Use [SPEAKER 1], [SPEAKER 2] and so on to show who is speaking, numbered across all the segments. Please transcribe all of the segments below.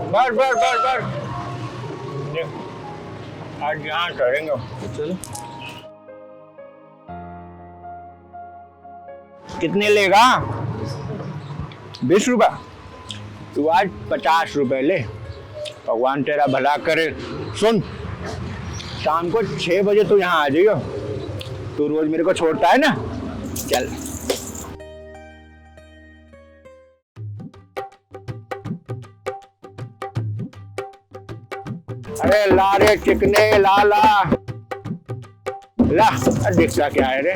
[SPEAKER 1] बस बस बस बस आज यहाँ करेंगे।
[SPEAKER 2] चलो।
[SPEAKER 1] कितने लेगा? 20 रुपए। तू आज 50 रुपए ले, भगवान तेरा भला करे। सुन, शाम को 6 बजे तू यहाँ आ जाइयो। तू रोज मेरे को छोड़ता है ना, चल। अरे ला रे चिकने, ला ला ला। दिखता क्या है रे?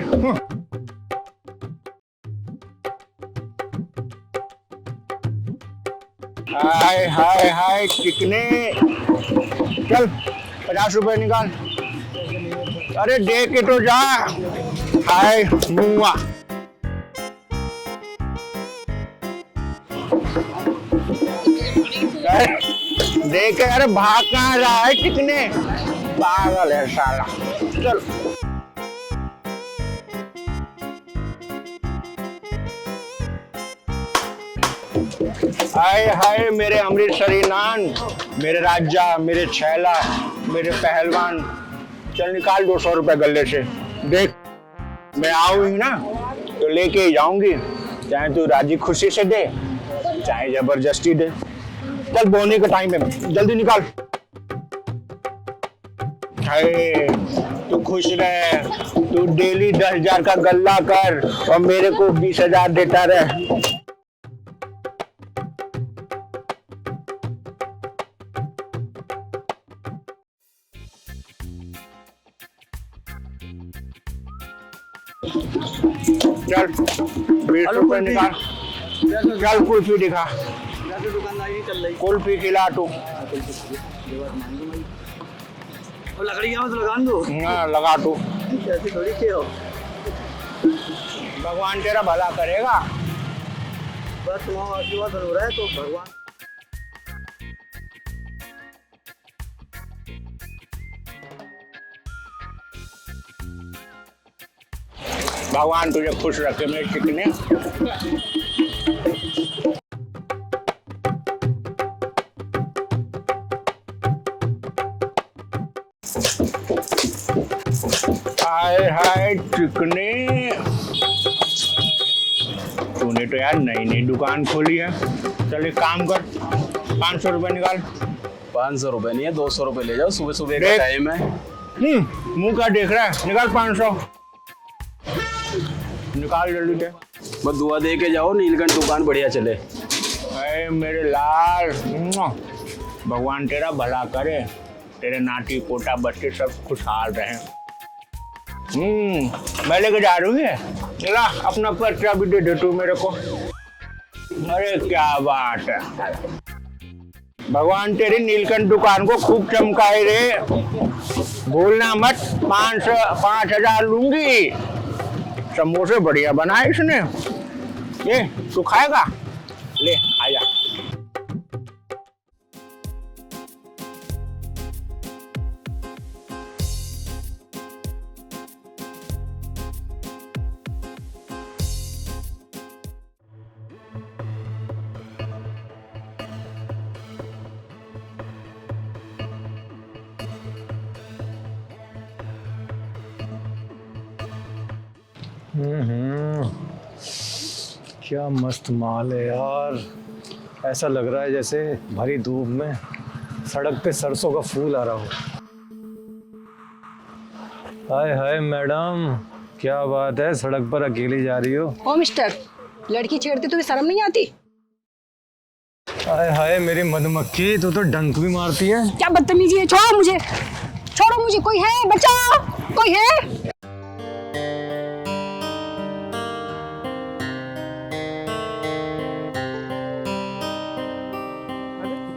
[SPEAKER 1] हाय हाय हाय चिकने, चल 50 रुपए निकाल। अरे दे के तो जा। हाय मुआ। देख, अरे भाग कहाँ रहा है चिकने? पागल है साला। चल। हाय हाय मेरे अमृतसरी नान, मेरे राजा, मेरे छैला, मेरे पहलवान। चल निकाल 200 रुपए गले से। देख, मैं आऊंगी ना तो लेके जाऊंगी, चाहे तू राजी खुशी से दे, चाहे जबरदस्ती दे। चल बोने का टाइम है, जल्दी निकाल। हाय तू खुश रहे, तू डेली 10,000 का गल्ला कर और मेरे को 20,000 देता रहे। चल 20 रुपए निकाल। चल कुल्फी दिखा।
[SPEAKER 2] दुकानदारी चल रही।
[SPEAKER 1] कुल्फी खिला तू।
[SPEAKER 2] लकड़ी तो लगान दो।
[SPEAKER 1] हाँ लगा तू।
[SPEAKER 2] ऐसे थोड़ी के हो।
[SPEAKER 1] भगवान तेरा भला करेगा।
[SPEAKER 2] बस तुम्हारा आशीर्वाद हो रहा है तो भगवान।
[SPEAKER 1] भगवान तुझे खुश रखे मेरे चिकने। हाय हाय चिकने, तूने तो यार नई नई दुकान खोली है। चल एक काम कर, 500 रुपए निकाल।
[SPEAKER 2] 500 रुपए नहीं है, 200 रुपए ले जाओ, सुबह सुबह का
[SPEAKER 1] देख।
[SPEAKER 2] टाइम है।
[SPEAKER 1] मुंह का देख रहा है, निकाल 500 निकाल जल्दी से।
[SPEAKER 2] बस दुआ दे के जाओ, नीलकंठ दुकान बढ़िया चले।
[SPEAKER 1] अरे मेरे लाल, भगवान तेरा भला करे, तेरे नाती पोता बच्चे सब खुशहाल रहे। मैं लेके जा रही है। ला अपना पर्चा भी दे दे तू मेरे को। अरे क्या बात है, भगवान तेरी नीलकंठ दुकान को खूब चमकाए रे। भूलना मत, 5,000 लूंगी। समोसे बढ़िया बनाए इसने। ये तू खाएगा? ले आजा।
[SPEAKER 3] क्या मस्त माल है यार। ऐसा लग रहा है जैसे भरी धूप में सड़क पे सरसों का फूल आ रहा हो। हाय हाय मैडम, क्या बात है, सड़क पर अकेली जा रही हो?
[SPEAKER 4] ओ मिस्टर, लड़की छेड़ते तुम्हें शर्म नहीं आती?
[SPEAKER 3] हाय हाय मेरी मधुमक्खी, तू तो डंक भी मारती है।
[SPEAKER 4] क्या बदतमीजी है, छोड़ो मुझे, छोड़ो मुझे। कोई है? बचाओ, कोई है?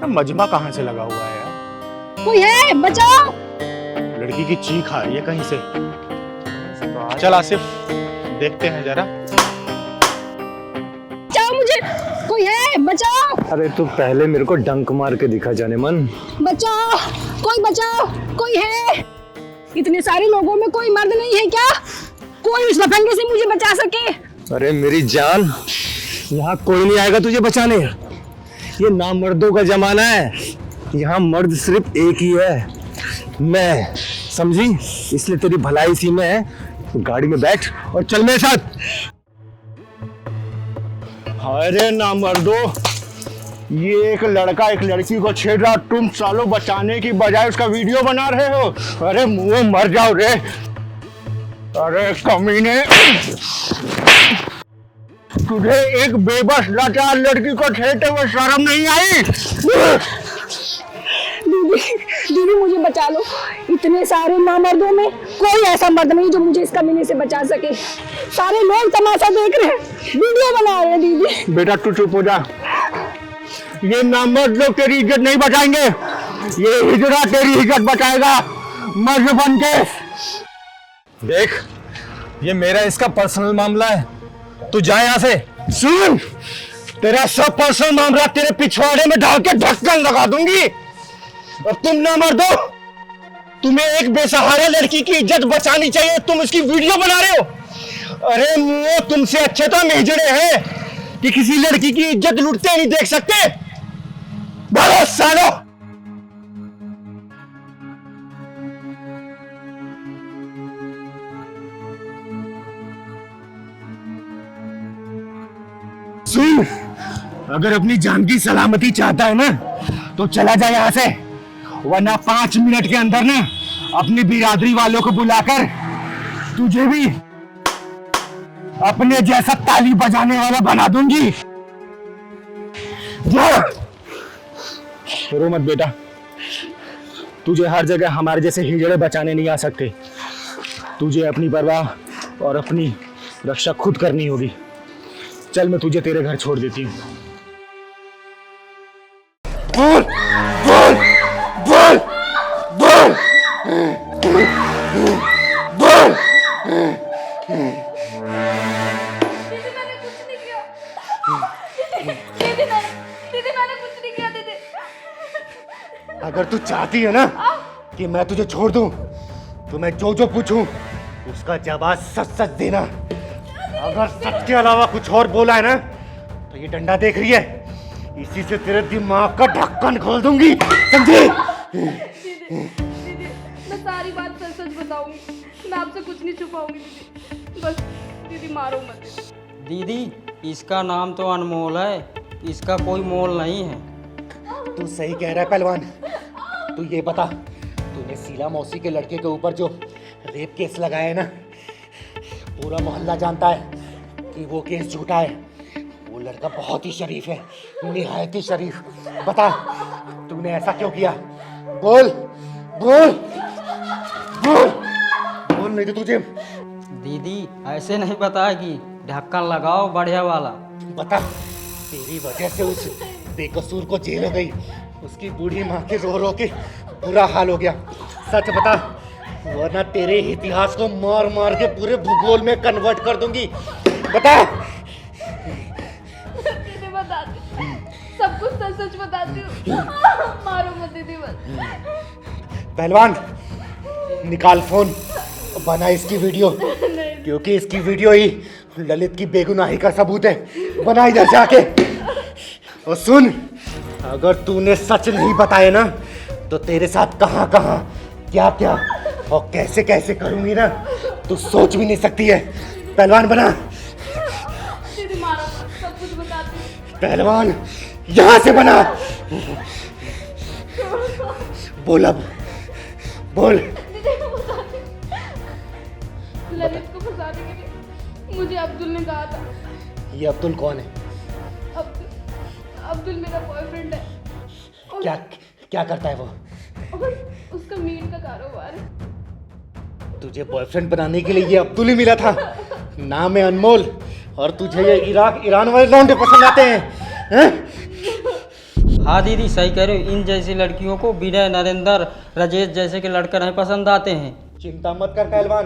[SPEAKER 5] मजमा कहाँ से लगा हुआ है यार?
[SPEAKER 4] कोई है? बचाओ।
[SPEAKER 5] लड़की की चीख आ रही है कहीं से। चल आसिफ, देखते हैं जरा।
[SPEAKER 4] बचाओ मुझे, कोई है? बचाओ।
[SPEAKER 3] अरे तू पहले मेरे को डंक मार के दिखा जाने मन।
[SPEAKER 4] बचाओ, कोई बचाओ, कोई है? इतने सारे लोगों में कोई मर्द नहीं है क्या? कोई उस लफंगे से मुझे बचा सके?
[SPEAKER 3] अरे मेरी जान, यहाँ कोई नहीं आएगा तुझे बचाने। ये नामर्दों का जमाना है। यहाँ मर्द सिर्फ एक ही है, मैं। समझी? इसलिए तेरी भलाई सी में है। गाड़ी में बैठ और चल मेरे साथ।
[SPEAKER 1] अरे नामर्दो, ये एक लड़का एक लड़की को छेड़ रहा, तुम सालों बचाने की बजाय उसका वीडियो बना रहे हो। अरे मुंह मर जाओ रे। अरे कमीने, तुझे एक बेबस लाचार लड़की को छेड़ते हुए शर्म नहीं आई?
[SPEAKER 4] दीदी मुझे बचा लो। इतने सारे नामर्दों में कोई ऐसा मर्द नहीं जो मुझे इस कमीने से बचा सके। सारे लोग तमाशा देख रहे हैं, वीडियो बना रहे हैं। दीदी
[SPEAKER 1] बेटा तू चुप हो जा। ये नामर्द लोग तेरी इज्जत नहीं बचाएंगे, ये हिजड़ा तेरी इज्जत बचाएगा मर्द बन के।
[SPEAKER 3] देख, ये मेरा इसका पर्सनल मामला है, तू जा यहाँ से।
[SPEAKER 1] सुन, तेरा सब पर्सनल मामला तेरे पिछवाड़े में डाल के ढक्कन लगा दूंगी। अब तुम ना मर दो, तुम्हें एक बेसहारा लड़की की इज्जत बचानी चाहिए, तुम उसकी वीडियो बना रहे हो। अरे मुंह, तुमसे अच्छे तो हम हिजड़े हैं कि किसी लड़की की इज्जत लूटते नहीं देख सकते। भागो सालो। सुन, अगर अपनी जान की सलामती चाहता है ना तो चला जा यहां से, वरना 5 मिनट के अंदर ना अपनी बिरादरी वालों को बुलाकर तुझे भी अपने जैसा ताली बजाने वाला बना दूंगी। रो मत बेटा, तुझे हर जगह हमारे जैसे हिजड़े बचाने नहीं आ सकते। तुझे अपनी परवाह और अपनी रक्षा खुद करनी होगी। चल, मैं तुझे तेरे घर छोड़ देती हूँ। बोल बोल बोल बोल बोल।
[SPEAKER 6] दीदी मैंने कुछ नहीं किया। दीदी मैंने कुछ नहीं किया दीदी।
[SPEAKER 5] अगर तू चाहती है ना कि मैं तुझे छोड़ दूं, तो मैं जो जो पूछूं उसका जवाब सच सच देना। अगर सच के अलावा कुछ और बोला है ना तो ये डंडा देख रही है, इसी से तेरे दिमाग का ढक्कन खोल दूंगी, समझी?
[SPEAKER 6] दीदी मैं सारी बात सच सच बताऊंगी, मैं आपसे कुछ नहीं छुपाऊंगी दीदी। बस दीदी मारो मत।
[SPEAKER 7] दीदी इसका नाम तो अनमोल है, इसका कोई मोल नहीं है।
[SPEAKER 5] तू सही कह रहा है पहलवान। तू ये बता, तूने शीला मौसी के लड़के के ऊपर जो रेप केस लगाया है ना, पूरा मोहल्ला जानता है कि वो केस झूठा है। वो लड़का बहुत ही शरीफ है, निहायत ही शरीफ। बता, तूने ऐसा क्यों किया? बोल बोल बोल बोल, नहीं तो तुझे।
[SPEAKER 7] दीदी ऐसे नहीं बताएगी, ढक्कन लगाओ बढ़िया वाला।
[SPEAKER 5] बता, तेरी वजह से उस बेकसूर को जेल हो गई, उसकी बूढ़ी माँ के रो रो के बुरा हाल हो गया। सच बता, वरना तेरे इतिहास को मार मार के पूरे भूगोल में कन्वर्ट कर दूंगी। बता।
[SPEAKER 6] दीदी बताती हूँ, सब कुछ सच सच बताती हूँ। मारो मत दीदी बस।
[SPEAKER 5] पहलवान निकाल फोन, बना इसकी वीडियो, क्योंकि इसकी वीडियो ही ललित की बेगुनाही का सबूत है। बना इधर जाके। और सुन, अगर तूने सच नहीं बताया ना तो तेरे साथ कहां कहां क्या क्या और कैसे कैसे करूंगी ना, तू सोच भी नहीं सकती है। पहलवान बना।
[SPEAKER 6] दीदी मारो मत, सब कुछ बताती हूँ।
[SPEAKER 5] पहलवान यहां से बना। बोल अब, बोल।
[SPEAKER 6] दीदी को बताती हूँ। ललित को फंसाने के लिए मुझे अब्दुल ने कहा था।
[SPEAKER 5] ये अब्दुल कौन है?
[SPEAKER 6] अब्दुल मेरा बॉयफ्रेंड है। और
[SPEAKER 5] क्या क्या करता है वो?
[SPEAKER 6] और उसका मीट का कारोबार है।
[SPEAKER 5] तुझे बॉयफ्रेंड बनाने के लिए ये अब्दुल ही मिला था। नाम है अनमोल, और तुझे ये इराक ईरान वाले लौंडे पसंद आते हैं?
[SPEAKER 7] हाँ दीदी सही कह रहे हो, इन जैसी लड़कियों को विनय, नरेंद्र, राजेश जैसे के लड़के नहीं पसंद आते हैं।
[SPEAKER 5] चिंता मत कर पहलवान,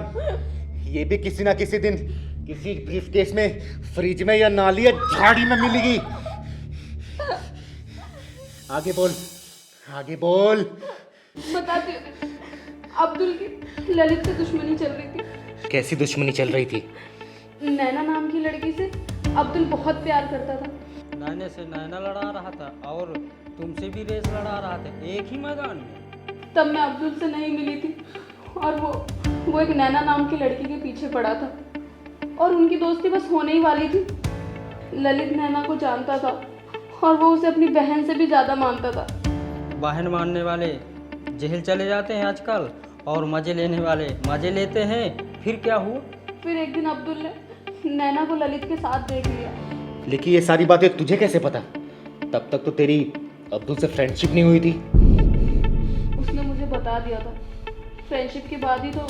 [SPEAKER 5] ये भी किसी ना किसी दिन किसी ब्रीफकेस में, फ्रिज में या नाली या झाड़ी में मिलेगी। आगे बोल, आगे बोल।
[SPEAKER 6] बताती हूँ। अब्दुल की ललित से दुश्मनी चल रही थी।
[SPEAKER 5] कैसी दुश्मनी चल रही थी?
[SPEAKER 6] नैना नाम की लड़की से अब्दुल बहुत प्यार करता था।
[SPEAKER 7] नैने से नैना लड़ा रहा था और तुमसे भी रेस लड़ा रहा था एक ही मैदान में।
[SPEAKER 6] तब मैं अब्दुल से नहीं मिली थी और वो एक नैना नाम की लड़की के पीछे पड़ा था और उनकी दोस्ती बस होने ही वाली थी। ललित नैना को जानता था और वो उसे अपनी बहन से भी ज़्यादा मानता था।
[SPEAKER 7] बहन मानने वाले जेल चले जाते हैं आजकल और मज़े लेने वाले मज़े लेते हैं। फिर क्या हुआ?
[SPEAKER 6] फिर एक दिन अब्दुल ने नैना को ललित के साथ देख लिया।
[SPEAKER 5] लेकिन ये सारी बातें तुझे कैसे पता? तब तक तो तेरी अब्दुल से फ्रेंडशिप नहीं हुई थी।
[SPEAKER 6] उसने मुझे बता दिया था। फ्रेंडशिप के बाद ही तो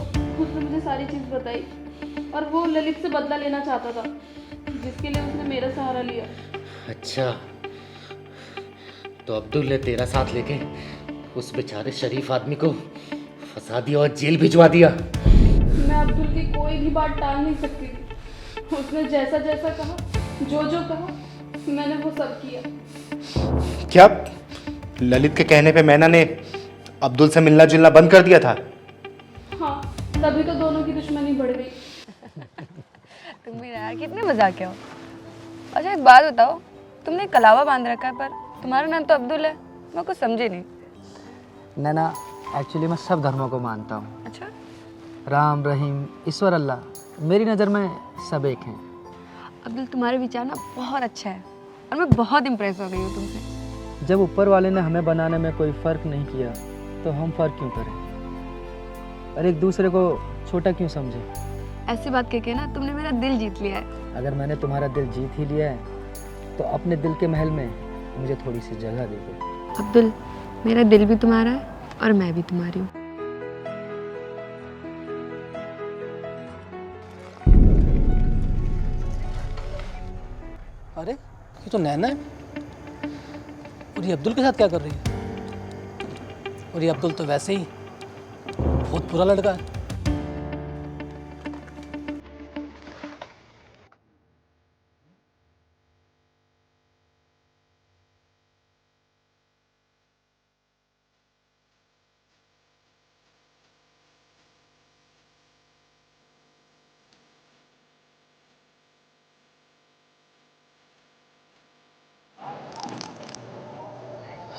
[SPEAKER 6] उसने मुझे सारी चीज़ बताई और वो ललित से बदला लेना चाहता था जिसके लिए उसने मेरा सहारा लिया।
[SPEAKER 5] अच्छा, तो अब्दुल ने तेरा साथ लेके उस बेचारे शरीफ आदमी को फंसा दिया और जेल भिजवा दिया।
[SPEAKER 6] मैं अब्दुल की कोई भी बात टाल नहीं सकती थी। उसने जैसा जैसा कहा, जो जो कहा, मैंने वो सब किया।
[SPEAKER 5] क्या ललित के कहने पे मैना ने अब्दुल से मिलना जुलना बंद कर दिया था?
[SPEAKER 6] हाँ, तभी तो दोनों की दुश्मनी बढ़ गई।
[SPEAKER 8] तुम भी यार कितने मजाक हो। अच्छा एक बात बताओ, तुमने कलावा बांध रखा है पर तुम्हारा नाम तो अब्दुल है। मैं कुछ समझी नहीं।
[SPEAKER 2] नैना, एक्चुअली मैं सब धर्मों को मानता हूँ।
[SPEAKER 8] अच्छा,
[SPEAKER 2] राम, रहीम, ईश्वर, अल्लाह, मेरी नज़र में सब एक हैं।
[SPEAKER 8] अब्दुल तुम्हारे विचार ना बहुत अच्छा है और मैं बहुत इम्प्रेस हो गई हूँ तुमसे।
[SPEAKER 2] जब ऊपर वाले ने हमें बनाने में कोई फ़र्क नहीं किया तो हम फ़र्क क्यों करें और एक दूसरे को छोटा क्यों समझें?
[SPEAKER 8] ऐसी बात कह के ना तुमने मेरा दिल जीत लिया है।
[SPEAKER 2] अगर मैंने तुम्हारा दिल जीत ही लिया है तो अपने दिल के महल में मुझे थोड़ी सी जगह दे दो।
[SPEAKER 8] अब्दुल, मेरा दिल भी तुम्हारा है और मैं भी तुम्हारी हूँ।
[SPEAKER 9] अरे ये तो नैना है और ये अब्दुल के साथ क्या कर रही है? और ये अब्दुल तो वैसे ही बहुत बुरा लड़का है।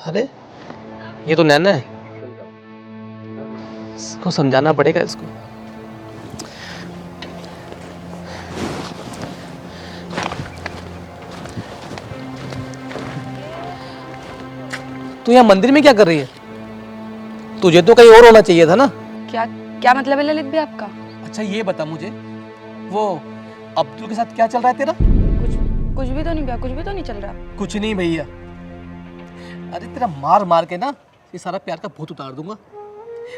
[SPEAKER 9] अरे ये तो नैना है, इसको समझाना पड़ेगा इसको। तू यहाँ मंदिर में क्या कर रही है? तुझे तो कहीं और होना चाहिए था ना।
[SPEAKER 8] क्या क्या मतलब है ललित भी आपका?
[SPEAKER 9] अच्छा ये बता मुझे, वो अब्दुल के साथ क्या चल रहा है तेरा?
[SPEAKER 8] कुछ भी तो नहीं भैया, कुछ भी तो नहीं चल रहा।
[SPEAKER 9] कुछ नहीं भैया। अरे तेरा मार मार के ना ये सारा प्यार का भूत उतार दूंगा।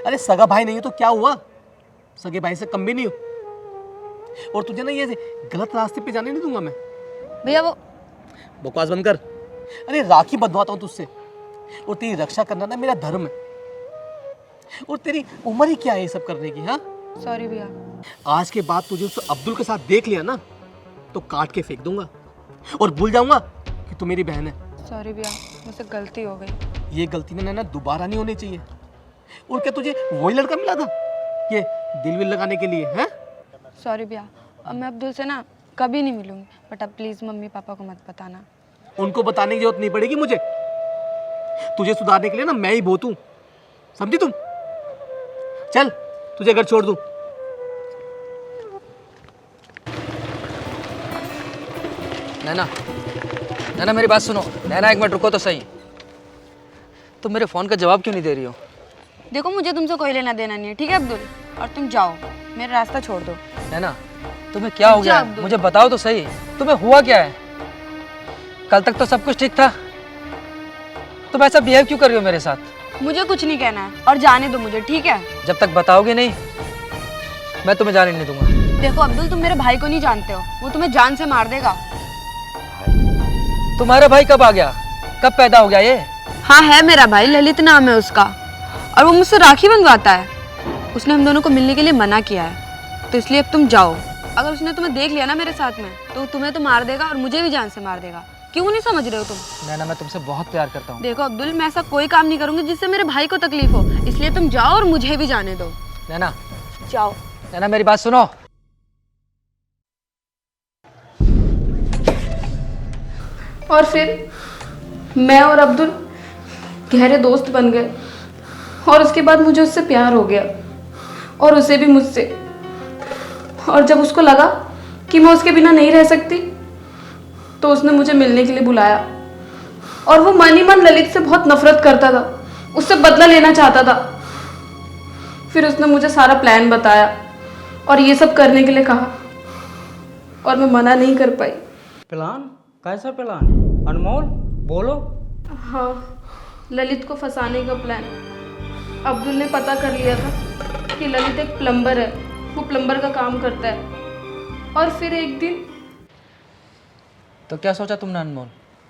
[SPEAKER 9] अरे सगा भाई नहीं है तो क्या हुआ, सगे भाई से कम भी नहीं हो। और तुझे ना ये गलत रास्ते पे जाने नहीं दूंगा मैं।
[SPEAKER 8] भैया वो
[SPEAKER 9] बकवास बंद कर। अरे राखी बंधवाता हूँ तुझसे और तेरी रक्षा करना ना मेरा धर्म है। और तेरी उम्र ही क्या है ये सब करने की? हाँ
[SPEAKER 8] सॉरी भैया।
[SPEAKER 9] आज के बाद तुझे उस अब्दुल के साथ देख लिया ना तो काट के फेंक दूंगा और भूल जाऊंगा कि तू मेरी बहन है।
[SPEAKER 8] सॉरी भैया, मुझसे गलती हो गई।
[SPEAKER 9] ये गलती ना दोबारा नहीं होनी चाहिए। और क्या तुझे वही लड़का मिला था ये दिल विल लगाने के लिए? हैं?
[SPEAKER 8] सॉरी भैया, अब मैं अब्दुल से ना कभी नहीं मिलूंगी, बट अब प्लीज़ मम्मी पापा को मत बताना।
[SPEAKER 9] उनको बताने की जरूरत नहीं पड़ेगी मुझे। तुझे सुधारने के लिए ना मैं ही बहुत हूं, समझी तुम? चल तुझे घर छोड़ दूं।
[SPEAKER 2] नैना, नैना मेरी बात सुनो। नैना एक मिनट रुको तो सही। तुम मेरे फ़ोन का जवाब क्यों नहीं दे रही हो?
[SPEAKER 8] देखो मुझे तुमसे कोई लेना देना नहीं है, ठीक है अब्दुल? और तुम जाओ, मेरा रास्ता छोड़ दो।
[SPEAKER 2] नैना तुम्हें क्या हो गया है? मुझे बताओ तो सही, तुम्हें हुआ क्या है? कल तक तो सब कुछ ठीक था, तुम ऐसा बिहेव क्यों कर रही हो मेरे साथ?
[SPEAKER 8] मुझे कुछ नहीं कहना है और जाने दो मुझे, ठीक है?
[SPEAKER 2] जब तक बताओगे नहीं मैं तुम्हें जाने नहीं दूंगा।
[SPEAKER 8] देखो अब्दुल, तुम मेरे भाई को नहीं जानते हो, वो तुम्हें जान से मार देगा।
[SPEAKER 2] तुम्हारा भाई कब आ गया, कब पैदा हो गया ये?
[SPEAKER 8] हाँ है मेरा भाई, ललित नाम है उसका, और वो मुझसे राखी बंधवाता है। उसने हम दोनों को मिलने के लिए मना किया है, तो इसलिए अब तुम जाओ। अगर उसने तुम्हें देख लिया ना मेरे साथ में तो तुम्हें तो मार देगा और मुझे भी जान से मार देगा। क्यों नहीं समझ रहे हो तुम?
[SPEAKER 2] नैना मैं तुमसे बहुत प्यार करता हूँ।
[SPEAKER 8] देखो अब्दुल, मैं ऐसा कोई काम नहीं करूंगी जिससे मेरे भाई को तकलीफ हो, इसलिए तुम जाओ और मुझे भी जाने दो।
[SPEAKER 2] नैना,
[SPEAKER 8] जाओ।
[SPEAKER 2] नैना मेरी बात सुनो।
[SPEAKER 6] और फिर मैं और अब्दुल गहरे दोस्त बन गए और उसके बाद मुझे उससे प्यार हो गया और उसे भी मुझसे। और जब उसको लगा कि मैं उसके बिना नहीं रह सकती तो उसने मुझे मिलने के लिए बुलाया। और वो मन ही मन ललित से बहुत नफरत करता था, उससे बदला लेना चाहता था। फिर उसने मुझे सारा प्लान बताया और ये सब करने के लिए कहा और मैं मना नहीं कर पाई।
[SPEAKER 7] प्लान? कैसा प्लान? अनमोल बोलो।
[SPEAKER 6] हाँ, ललित को फंसाने का प्लान। अब्दुल ने पता कर लिया था कि ललित एक प्लम्बर है, वो प्लम्बर का काम करता है। और फिर एक दिन
[SPEAKER 2] तो क्या सोचा तुमने अनमोल?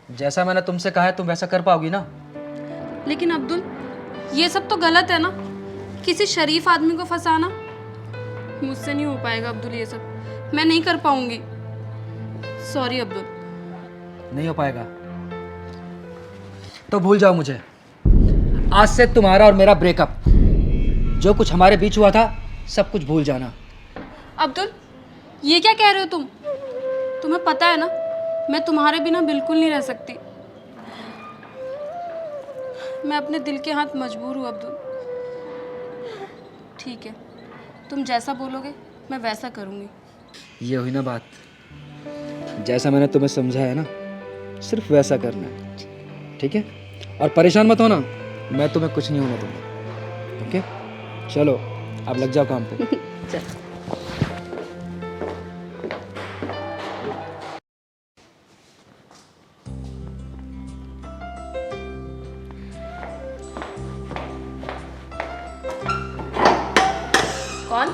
[SPEAKER 2] जैसा मैंने तुमसे कहा है तुम वैसा कर पाओगी ना?
[SPEAKER 6] लेकिन अब्दुल, ये सब तो गलत है ना, किसी शरीफ आदमी को फंसाना। मुझसे नहीं हो पाएगा अब्दुल, ये सब मैं नहीं कर पाऊंगी। सॉरी अब्दुल।
[SPEAKER 2] नहीं हो पाएगा तो भूल जाओ मुझे। आज से तुम्हारा और मेरा ब्रेकअप, जो कुछ हमारे बीच हुआ था सब कुछ भूल जाना।
[SPEAKER 6] अब्दुल, ये क्या कह रहे हो तुम? तुम्हें पता है ना मैं तुम्हारे बिना बिल्कुल नहीं रह सकती। मैं अपने दिल के हाथ मजबूर हूँ अब्दुल। ठीक है, तुम जैसा बोलोगे मैं वैसा करूँगी।
[SPEAKER 2] ये हुई ना बात, जैसा मैंने तुम्हें समझाया ना सिर्फ वैसा करना है, ठीक है? और परेशान मत होना, मैं तुम्हें कुछ नहीं होने दूंगा। ओके, चलो अब लग जाओ काम पे।
[SPEAKER 6] कौन?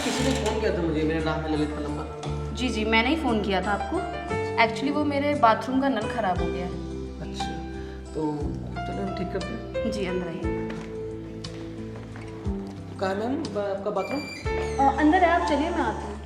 [SPEAKER 9] किसी ने फोन किया था मुझे, मेरा नाम है ललित प्लम्बर।
[SPEAKER 6] जी जी, मैंने ही फ़ोन किया था आपको। एक्चुअली वो मेरे बाथरूम का नल ख़राब हो गया है।
[SPEAKER 9] अच्छा, तो चलो हम ठीक करते हैं।
[SPEAKER 6] जी, अंदर आइए।
[SPEAKER 9] कहाँ है मैम आपका बाथरूम?
[SPEAKER 6] अंदर है, आप चलिए मैं आती हूँ।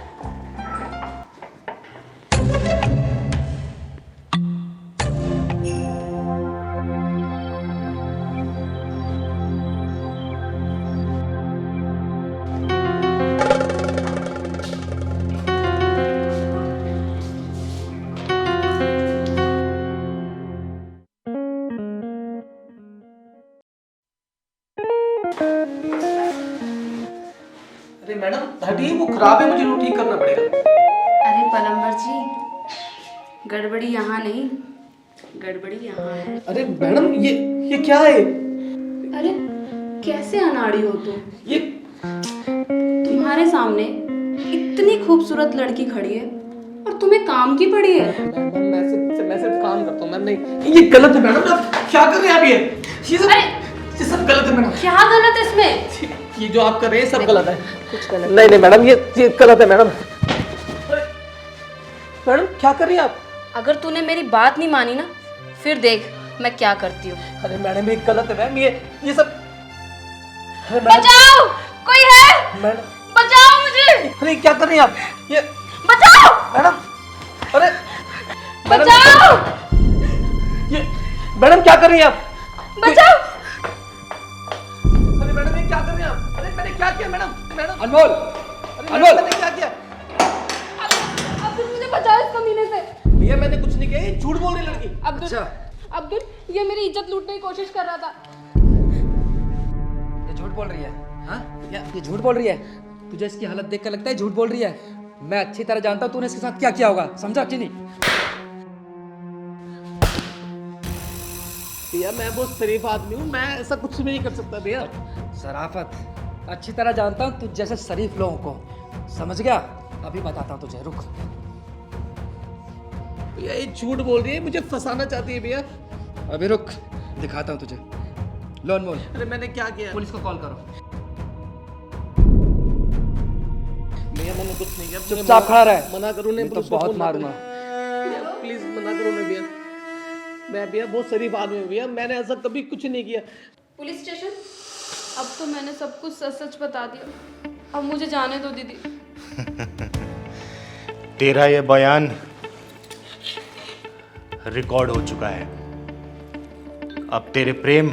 [SPEAKER 9] अरे मैडम हटिए, वो खराब है, मुझे वो ठीक करना पड़ेगा।
[SPEAKER 6] अरे प्लम्बर जी, गड़बड़ी यहाँ नहीं, गड़बड़ी यहाँ है।
[SPEAKER 9] अरे मैडम ये क्या है?
[SPEAKER 6] अरे कैसे अनाड़ी हो तुम?
[SPEAKER 9] ये
[SPEAKER 6] तुम्हारे सामने इतनी खूबसूरत लड़की खड़ी है और तुम्हें काम की पड़ी है।
[SPEAKER 9] मैं सिर्फ काम करता हूँ मैम। नहीं, ये गलत है मैडम, आप क्या कर रहे हैं आप? ये सब गलत है मैडम।
[SPEAKER 6] क्या गलत है इसमें?
[SPEAKER 9] ये जो आप कर रहे हैं सब गलत है। कुछ गलत नहीं मैडम, ये गलत है मैडम। मैडम क्या कर रही हैं आप?
[SPEAKER 6] अगर तूने मेरी बात नहीं मानी ना, फिर देख मैं क्या करती हूँ।
[SPEAKER 9] अरे मैडम ये गलत है मैम, ये सब।
[SPEAKER 6] बचाओ, कोई है?
[SPEAKER 9] मैडम
[SPEAKER 6] बचाओ मुझे।
[SPEAKER 9] अरे क्या कर रही हैं आप? ये
[SPEAKER 6] बचाओ
[SPEAKER 9] मैडम। अरे
[SPEAKER 6] बचाओ।
[SPEAKER 9] ये मैडम क्या कर रही हैं आप?
[SPEAKER 6] बचाओ।
[SPEAKER 9] अरे मैडम ये क्या कर रही हैं आप? अरे मैंने क्या किया मैडम? मैडम
[SPEAKER 2] अनमोल,
[SPEAKER 9] अरे
[SPEAKER 2] अनमोल
[SPEAKER 9] मैंने क्या किया?
[SPEAKER 6] अब्दुल मुझे बचाओ इस कमीने से।
[SPEAKER 9] भैया मैंने कुछ नहीं किया, ये झूठ बोल रही लड़की।
[SPEAKER 6] अब्दुल, अब्दुल ये मेरी इज्जत लूटने की कोशिश कर रहा था।
[SPEAKER 2] ये झूठ बोल रही है। हाँ, ये झूठ बोल रही है। तुझे इसकी हालत देख कर लगता है झूठ बोल रही है? मैं अच्छी तरह जानता हूँ तूने इसके साथ क्या किया होगा, समझा कि नहीं?
[SPEAKER 9] भैया मैं बहुत शरीफ आदमी हूँ, मैं ऐसा कुछ भी नहीं कर सकता भैया।
[SPEAKER 2] शराफत अच्छी तरह जानता हूँ तुझ जैसे शरीफ लोगों को, समझ गया? अभी बताता हूँ तुझे, रुक।
[SPEAKER 9] भैया ये झूठ बोल रही है, मुझे फंसाना चाहती है भैया।
[SPEAKER 2] अभी रुक, दिखाता हूँ तुझे। लो अनमोल,
[SPEAKER 9] अरे मैंने क्या किया?
[SPEAKER 2] पुलिस को कॉल करो।
[SPEAKER 9] भैया मैंने कुछ नहीं किया।
[SPEAKER 2] चुपचाप खड़ा रहे,
[SPEAKER 9] मना करो नहीं,
[SPEAKER 2] तो
[SPEAKER 9] पुलिस को
[SPEAKER 2] बहुत
[SPEAKER 9] फोन ना
[SPEAKER 2] मारूंगा।
[SPEAKER 9] करें। प्लीज मना करो ना भैया। मैं भैया बहुत शरीफ आदमी हूँ भैया, मैंने ऐसा कभी कुछ नहीं किया।
[SPEAKER 6] पुलिस स्टेशन, अब तो मैंने सब कुछ सच सच बता दिया, अब मुझे जाने दो दीदी।
[SPEAKER 5] तेरा ये बयान रिकॉर्ड हो चुका है। अब तेरे प्रेम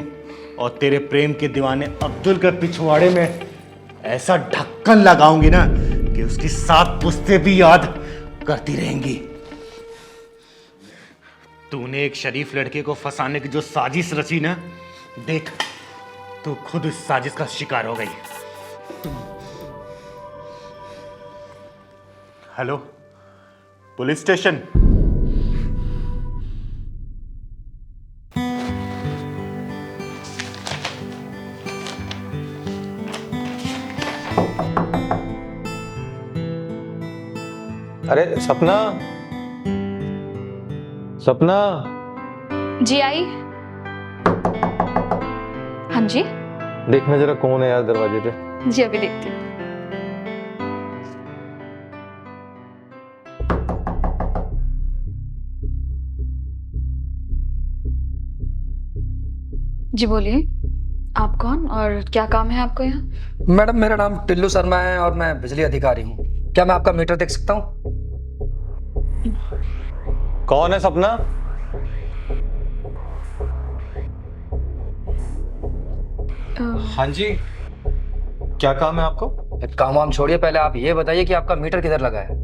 [SPEAKER 5] और तेरे प्रेम के दीवाने अब्दुल के पिछवाड़े में ऐसा ढक्कन लगाऊंगी ना कि उसकी 7 पुश्तें भी याद करती रहेंगी। तूने एक शरीफ लड़के को फंसाने की जो साजिश रची ना, देख तू खुद उस साजिश का शिकार हो गई। Hello, police station.
[SPEAKER 3] अरे सपना, सपना।
[SPEAKER 10] जी आई। हाँ जी।
[SPEAKER 3] देखना जरा कौन है यार दरवाजे पे।
[SPEAKER 10] जी अभी देखती हूँ। जी बोलिए, आप कौन और क्या काम है आपको यहाँ?
[SPEAKER 2] मैडम मेरा नाम टिल्लू शर्मा है और मैं बिजली अधिकारी हूँ। क्या मैं आपका मीटर देख सकता हूँ?
[SPEAKER 3] कौन है सपना? हाँ जी, क्या काम है आपको?
[SPEAKER 2] एक काम वाम छोड़िए, पहले आप ये बताइए कि आपका मीटर किधर लगा है?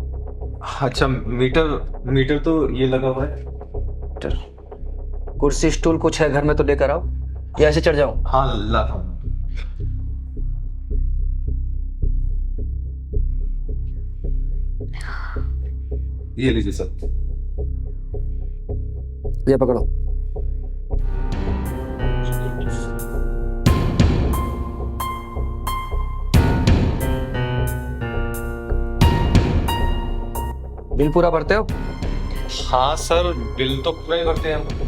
[SPEAKER 3] अच्छा, मीटर तो ये लगा हुआ है।
[SPEAKER 2] मीटर, कुर्सी स्टूल कुछ है घर में तो लेकर आओ, या ऐसे चढ़ जाऊं?
[SPEAKER 3] हाँ लाता हूँ। ये लीजिए सर।
[SPEAKER 2] ये पकड़ो। बिल पूरा भरते हो?
[SPEAKER 3] हाँ सर, बिल तो पूरा ही भरते हैं हम।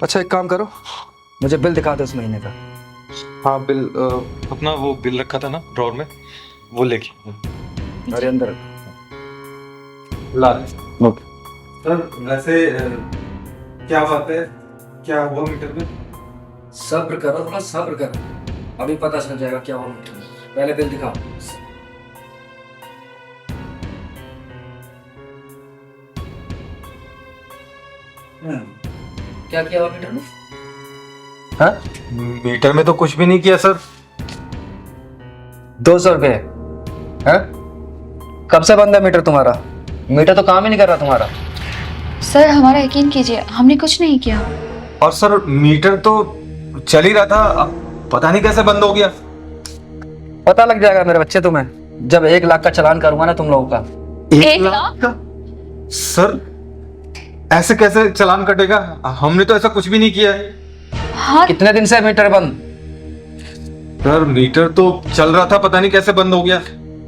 [SPEAKER 2] अच्छा एक काम करो, मुझे बिल दिखा दो इस महीने का।
[SPEAKER 3] हाँ बिल, अपना वो बिल रखा था ना ड्रॉर में, वो लेके।
[SPEAKER 2] अरे अंदर
[SPEAKER 3] ला।
[SPEAKER 2] ओके।
[SPEAKER 3] सर वैसे क्या बात है, क्या हुआ मीटर में?
[SPEAKER 2] सब्र करो, थोड़ा सब्र करो, अभी पता चल जाएगा क्या हुआ मीटर में। पहले बिल दिखाओ। क्या किया हुआ मीटर में? हाँ?
[SPEAKER 3] मीटर में तो कुछ भी नहीं किया सर।
[SPEAKER 2] 200 रुपये है? कब से बंद है मीटर तुम्हारा? मीटर तो काम ही नहीं कर रहा तुम्हारा।
[SPEAKER 10] सर हमारा यकीन कीजिए, हमने कुछ नहीं किया।
[SPEAKER 3] और सर मीटर तो चल ही रहा था, अब पता नहीं कैसे बंद हो गया।
[SPEAKER 2] पता लग जाएगा मेरे बच्चे तुम्हें, जब 1 लाख का चालान करूंगा ना तुम लोगों का।
[SPEAKER 3] 1 लाख का? सर ऐसे कैसे चालान कटेगा? हमने तो ऐसा कुछ भी नहीं किया है।
[SPEAKER 10] हाँ
[SPEAKER 2] कितने दिन से मीटर बंद?
[SPEAKER 3] सर मीटर तो चल रहा था, पता नहीं कैसे बंद हो गया।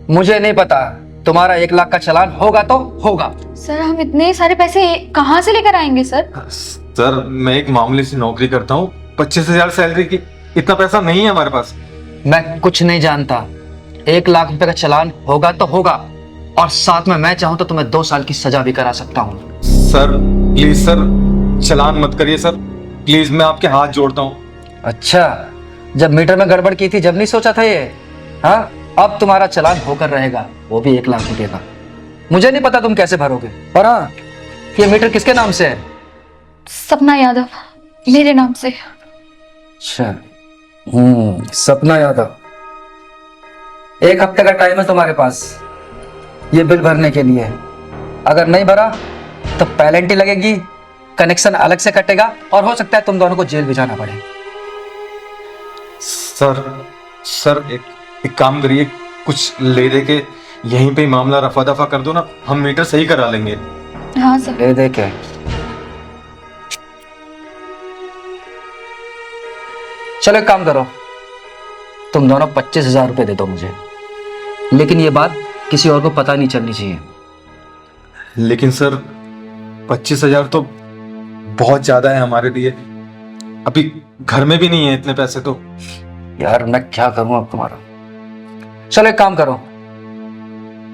[SPEAKER 2] मुझे नहीं पता, तुम्हारा 1 लाख का चालान होगा तो होगा।
[SPEAKER 10] सर हम इतने सारे पैसे कहाँ से लेकर आएंगे सर?
[SPEAKER 3] सर मैं एक मामूली सी नौकरी करता हूँ, 25,000 सैलरी की, इतना पैसा नहीं है हमारे पास।
[SPEAKER 2] मैं कुछ नहीं जानता, 1 लाख रुपए का चालान होगा तो होगा, और साथ में मैं चाहूँ तो तुम्हें 2 साल की सजा भी करा सकता हूँ।
[SPEAKER 3] सर प्लीज सर, चालान मत करिए सर, प्लीज, मैं आपके हाथ जोड़ता हूँ।
[SPEAKER 2] अच्छा, जब मीटर में गड़बड़ की थी जब नहीं सोचा था ये? हाँ, अब तुम्हारा चालान होकर रहेगा, वो भी 1 लाख रुपए का। मुझे नहीं पता तुम कैसे भरोगे, पर हाँ, ये मीटर किसके नाम से है?
[SPEAKER 10] सपना यादव, मेरे नाम से।
[SPEAKER 2] अच्छा, सपना यादव। 1 हफ्ते का टाइम है तुम्हारे पास ये बिल भरने के लिए। अगर नहीं भरा तो पेनल्टी लगेगी, कनेक्शन अलग से कटेगा, और हो सकता है तुम दोनों को जेल भी जाना पड़े।
[SPEAKER 3] सर एक काम करिए, कुछ ले दे के यहीं पे मामला रफा दफा कर दो ना, हम मीटर सही करा लेंगे।
[SPEAKER 10] हाँ सर।
[SPEAKER 2] ले दे के चलो एक काम करो, तुम दोनों 25,000 रुपए दे दो मुझे, लेकिन ये बात किसी और को पता नहीं चलनी चाहिए।
[SPEAKER 3] लेकिन सर 25,000 तो बहुत ज्यादा है हमारे लिए, अभी घर में भी नहीं है इतने पैसे तो।
[SPEAKER 2] यार मैं क्या करूं अब तुम्हारा। चलो एक काम करो,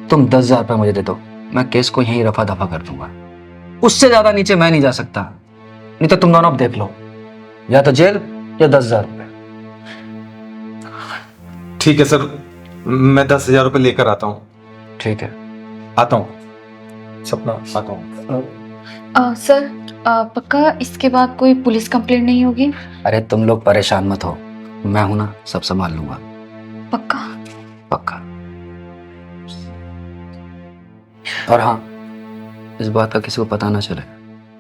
[SPEAKER 2] तुम 10,000 रुपए मुझे दे दो, मैं केस को यहीं रफा दफा कर दूंगा, उससे ज्यादा नीचे मैं नहीं जा सकता। नहीं तो तुम दोनों अब देख लो, या तो जेल या 10,000 रुपए।
[SPEAKER 3] ठीक है सर, मैं 10,000 रुपए लेकर आता हूँ।
[SPEAKER 2] ठीक है,
[SPEAKER 3] आता हूँ सपना, आता हूँ।
[SPEAKER 10] सर पक्का इसके बाद कोई पुलिस कंप्लेंट नहीं होगी?
[SPEAKER 2] अरे तुम लोग परेशान मत हो, मैं हूं ना, सब संभाल लूंगा।
[SPEAKER 10] पक्का?
[SPEAKER 2] पक्का। और हाँ, इस बात का किसी को पता ना चले।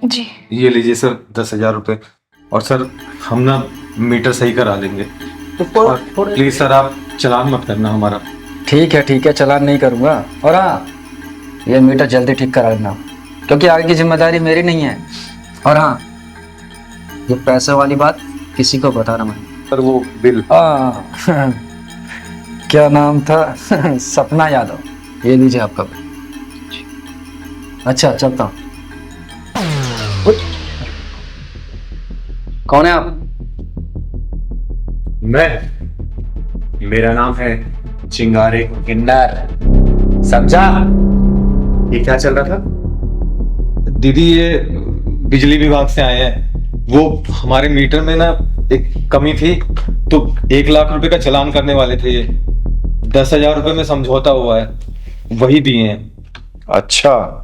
[SPEAKER 10] जी।
[SPEAKER 3] ये लीजिए सर 10,000 रुपए। और सर हम ना मीटर सही करा लेंगे। और प्लीज सर आप चालान मत करना हमारा।
[SPEAKER 2] ठीक है, चालान नहीं करूंगा। और हाँ, ये मीटर जल्दी ठीक करा लेना, क्योंकि आगे की जिम्मेदारी मेरी नहीं है। और हाँ, ये पैसे वाली बात किसी को बताना मत।
[SPEAKER 3] सर वो बिल।
[SPEAKER 2] क्या नाम था? सपना यादव। ये लीजिए आपका बिल। अच्छा, चलता हूँ। कौन है आप?
[SPEAKER 3] मेरा नाम है चिंगारे किन्नर, समझा? ये क्या चल रहा था? दीदी ये बिजली विभाग से आए हैं। वो हमारे मीटर में ना एक कमी थी, तो 1 लाख रुपए का चालान करने वाले थे। ये 10,000 रुपए में समझौता हुआ है, वही दिए हैं।
[SPEAKER 1] अच्छा,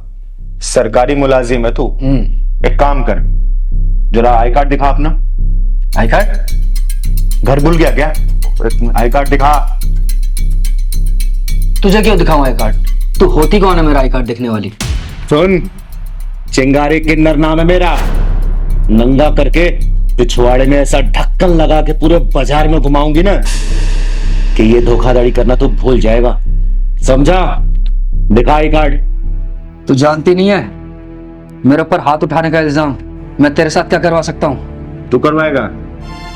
[SPEAKER 1] सरकारी मुलाजिम है तू? एक काम कर, जरा आई कार्ड दिखा अपना।
[SPEAKER 2] I card?
[SPEAKER 1] घर भूल गया क्या? आई कार्ड दिखा।
[SPEAKER 2] तुझे क्यों दिखाऊं आई कार्ड? तू होती कौन है मेरा आई कार्ड दिखने वाली?
[SPEAKER 1] सुन, चिंगारी किन्नर नाम है मेरा। नंगा करके पिछवाड़े में ऐसा ढक्कन लगा के पूरे बाजार में घुमाऊंगी ना कि ये धोखाधड़ी करना तो भूल जाएगा, समझा? दिखा आई कार्ड।
[SPEAKER 2] तू जानती नहीं है मेरे ऊपर हाथ उठाने का इल्जाम मैं तेरे साथ क्या करवा सकता हूँ?
[SPEAKER 1] तू करवाएगा?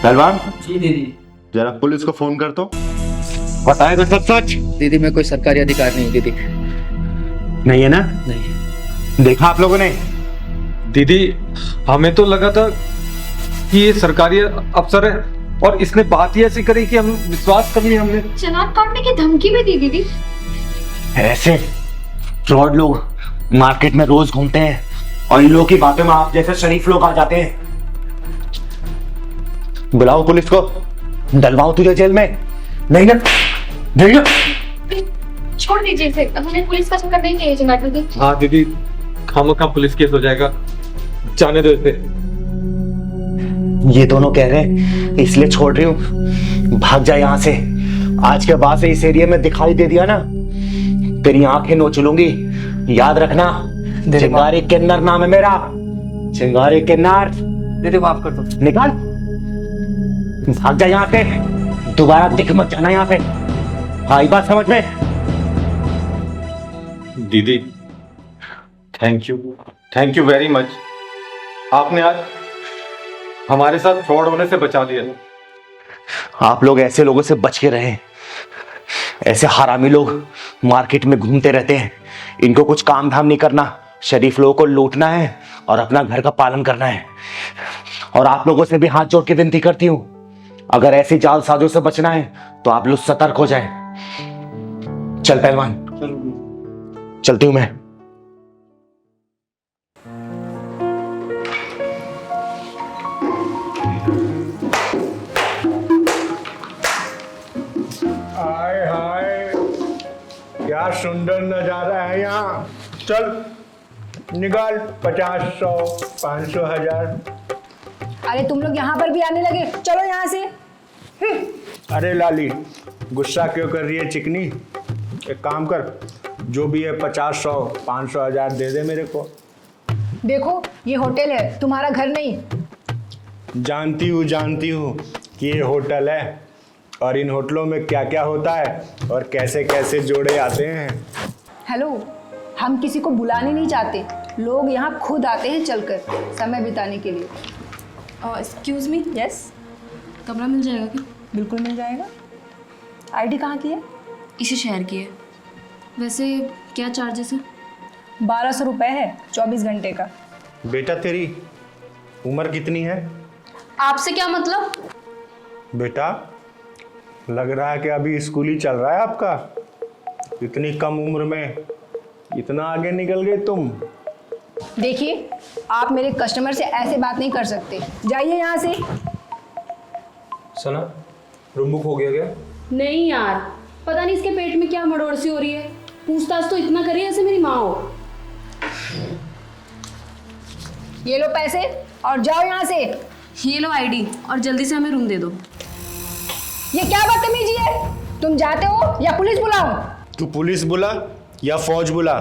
[SPEAKER 1] पहलवान
[SPEAKER 2] जी दीदी।
[SPEAKER 1] जरा पुलिस को फोन कर, तो बताएगा सब सच।
[SPEAKER 2] दीदी मैं कोई सरकारी अधिकारी नहीं। दीदी
[SPEAKER 1] नहीं है ना?
[SPEAKER 2] नहीं।
[SPEAKER 1] देखा आप लोगों ने?
[SPEAKER 3] दीदी हमें तो लगा था कि ये सरकारी अफसर है, और इसने बात ही ऐसी करी कि हम विश्वास कर लिया हमने।
[SPEAKER 10] चालान काटने की धमकी भी दी दीदी।
[SPEAKER 1] ऐसे फ्रॉड लोग मार्केट में रोज घूमते हैं, और इन लोगों की बातों में आप जैसे शरीफ लोग आ जाते हैं। बुलाओ पुलिस को, डलवाओ तुझे जेल में। नहीं ना? नहीं ना?
[SPEAKER 10] छोड़ दीजिए इसे, हमें पुलिस का चक्कर नहीं चाहिए चिंगारी दीदी।
[SPEAKER 3] हाँ दीदी, खामखा पुलिस केस हो जाएगा, जाने दो इसे।
[SPEAKER 1] ये दोनों कह रहे हैं इसलिए छोड़ रही हूँ, भाग जा यहाँ से। आज के बाद से इस एरिया में दिखाई दे दिया ना, तेरी आंखें नोच लूंगी, याद रखना। चिंगारी किन्नर नाम है मेरा, चिंगारी किन्नर।
[SPEAKER 2] दीदी माफ कर दो।
[SPEAKER 1] निकाल, भाग जा यहाँ से, दोबारा दिख मत जाना यहाँ से। आई बात समझ में?
[SPEAKER 3] दीदी थैंक यू वेरी मच। आपने आज हमारे साथ फ्रॉड होने से बचा लिया।
[SPEAKER 1] आप लोग ऐसे लोगों से बच के रहें। ऐसे हरामी लोग मार्केट में घूमते रहते हैं, इनको कुछ काम धाम नहीं करना, शरीफ लोगों को लूटना है और अपना घर का पालन करना है। और आप लोगों से भी हाथ जोड़ के विनती करती हूँ, अगर ऐसी जालसाजों से बचना है तो आप लोग सतर्क हो जाएं। चल पहलवान, चलती हूं मैं। हाय हाय, क्या सुंदर नजारा है यहाँ। चल निकाल 50, 100, 500, 1000।
[SPEAKER 4] अरे तुम लोग यहाँ पर भी आने लगे, चलो यहाँ से।
[SPEAKER 1] अरे लाली, गुस्सा क्यों कर रही है चिकनी? एक काम कर, जो भी है 50, 100, 500, 1000 दे दे मेरे को।
[SPEAKER 4] देखो ये होटल है, तुम्हारा घर नहीं।
[SPEAKER 1] जानती हूँ कि ये होटल है, और इन होटलों में क्या क्या होता है और कैसे कैसे जोड़े आते हैं।
[SPEAKER 4] हेलो, हम किसी को बुलाने नहीं चाहते, लोग यहाँ खुद आते हैं चलकर समय बिताने के लिए।
[SPEAKER 6] एक्सक्यूज़ मी,
[SPEAKER 4] यस,
[SPEAKER 6] कमरा मिल जाएगा क्या?
[SPEAKER 4] बिल्कुल मिल जाएगा। आईडी कहाँ की है?
[SPEAKER 6] इसी शहर की है। वैसे क्या चार्जेस है?
[SPEAKER 4] 1200 रुपये है 24 घंटे का।
[SPEAKER 1] बेटा तेरी उम्र कितनी है?
[SPEAKER 6] आपसे क्या मतलब?
[SPEAKER 1] बेटा लग रहा है कि अभी स्कूल ही चल रहा है आपका। इतनी कम उम्र में इतना आगे निकल गए तुम।
[SPEAKER 4] देखिए, आप मेरे कस्टमर से ऐसे बात नहीं कर सकते, जाइए यहाँ से।
[SPEAKER 3] सना, रूम बुक हो गया क्या?
[SPEAKER 6] नहीं यार, पता नहीं इसके पेट में क्या मड़ोड़ सी हो रही है। पूछताछ तो इतना करिए जैसे मेरी माँ हो।
[SPEAKER 4] ये लो पैसे और जाओ यहाँ से।
[SPEAKER 6] ये लो आईडी और जल्दी से हमें रूम दे दो।
[SPEAKER 4] ये क्या बदतमीजी है? तुम जाते हो या पुलिस बुलाऊं?
[SPEAKER 1] तू पुलिस बुला या फौज बुला,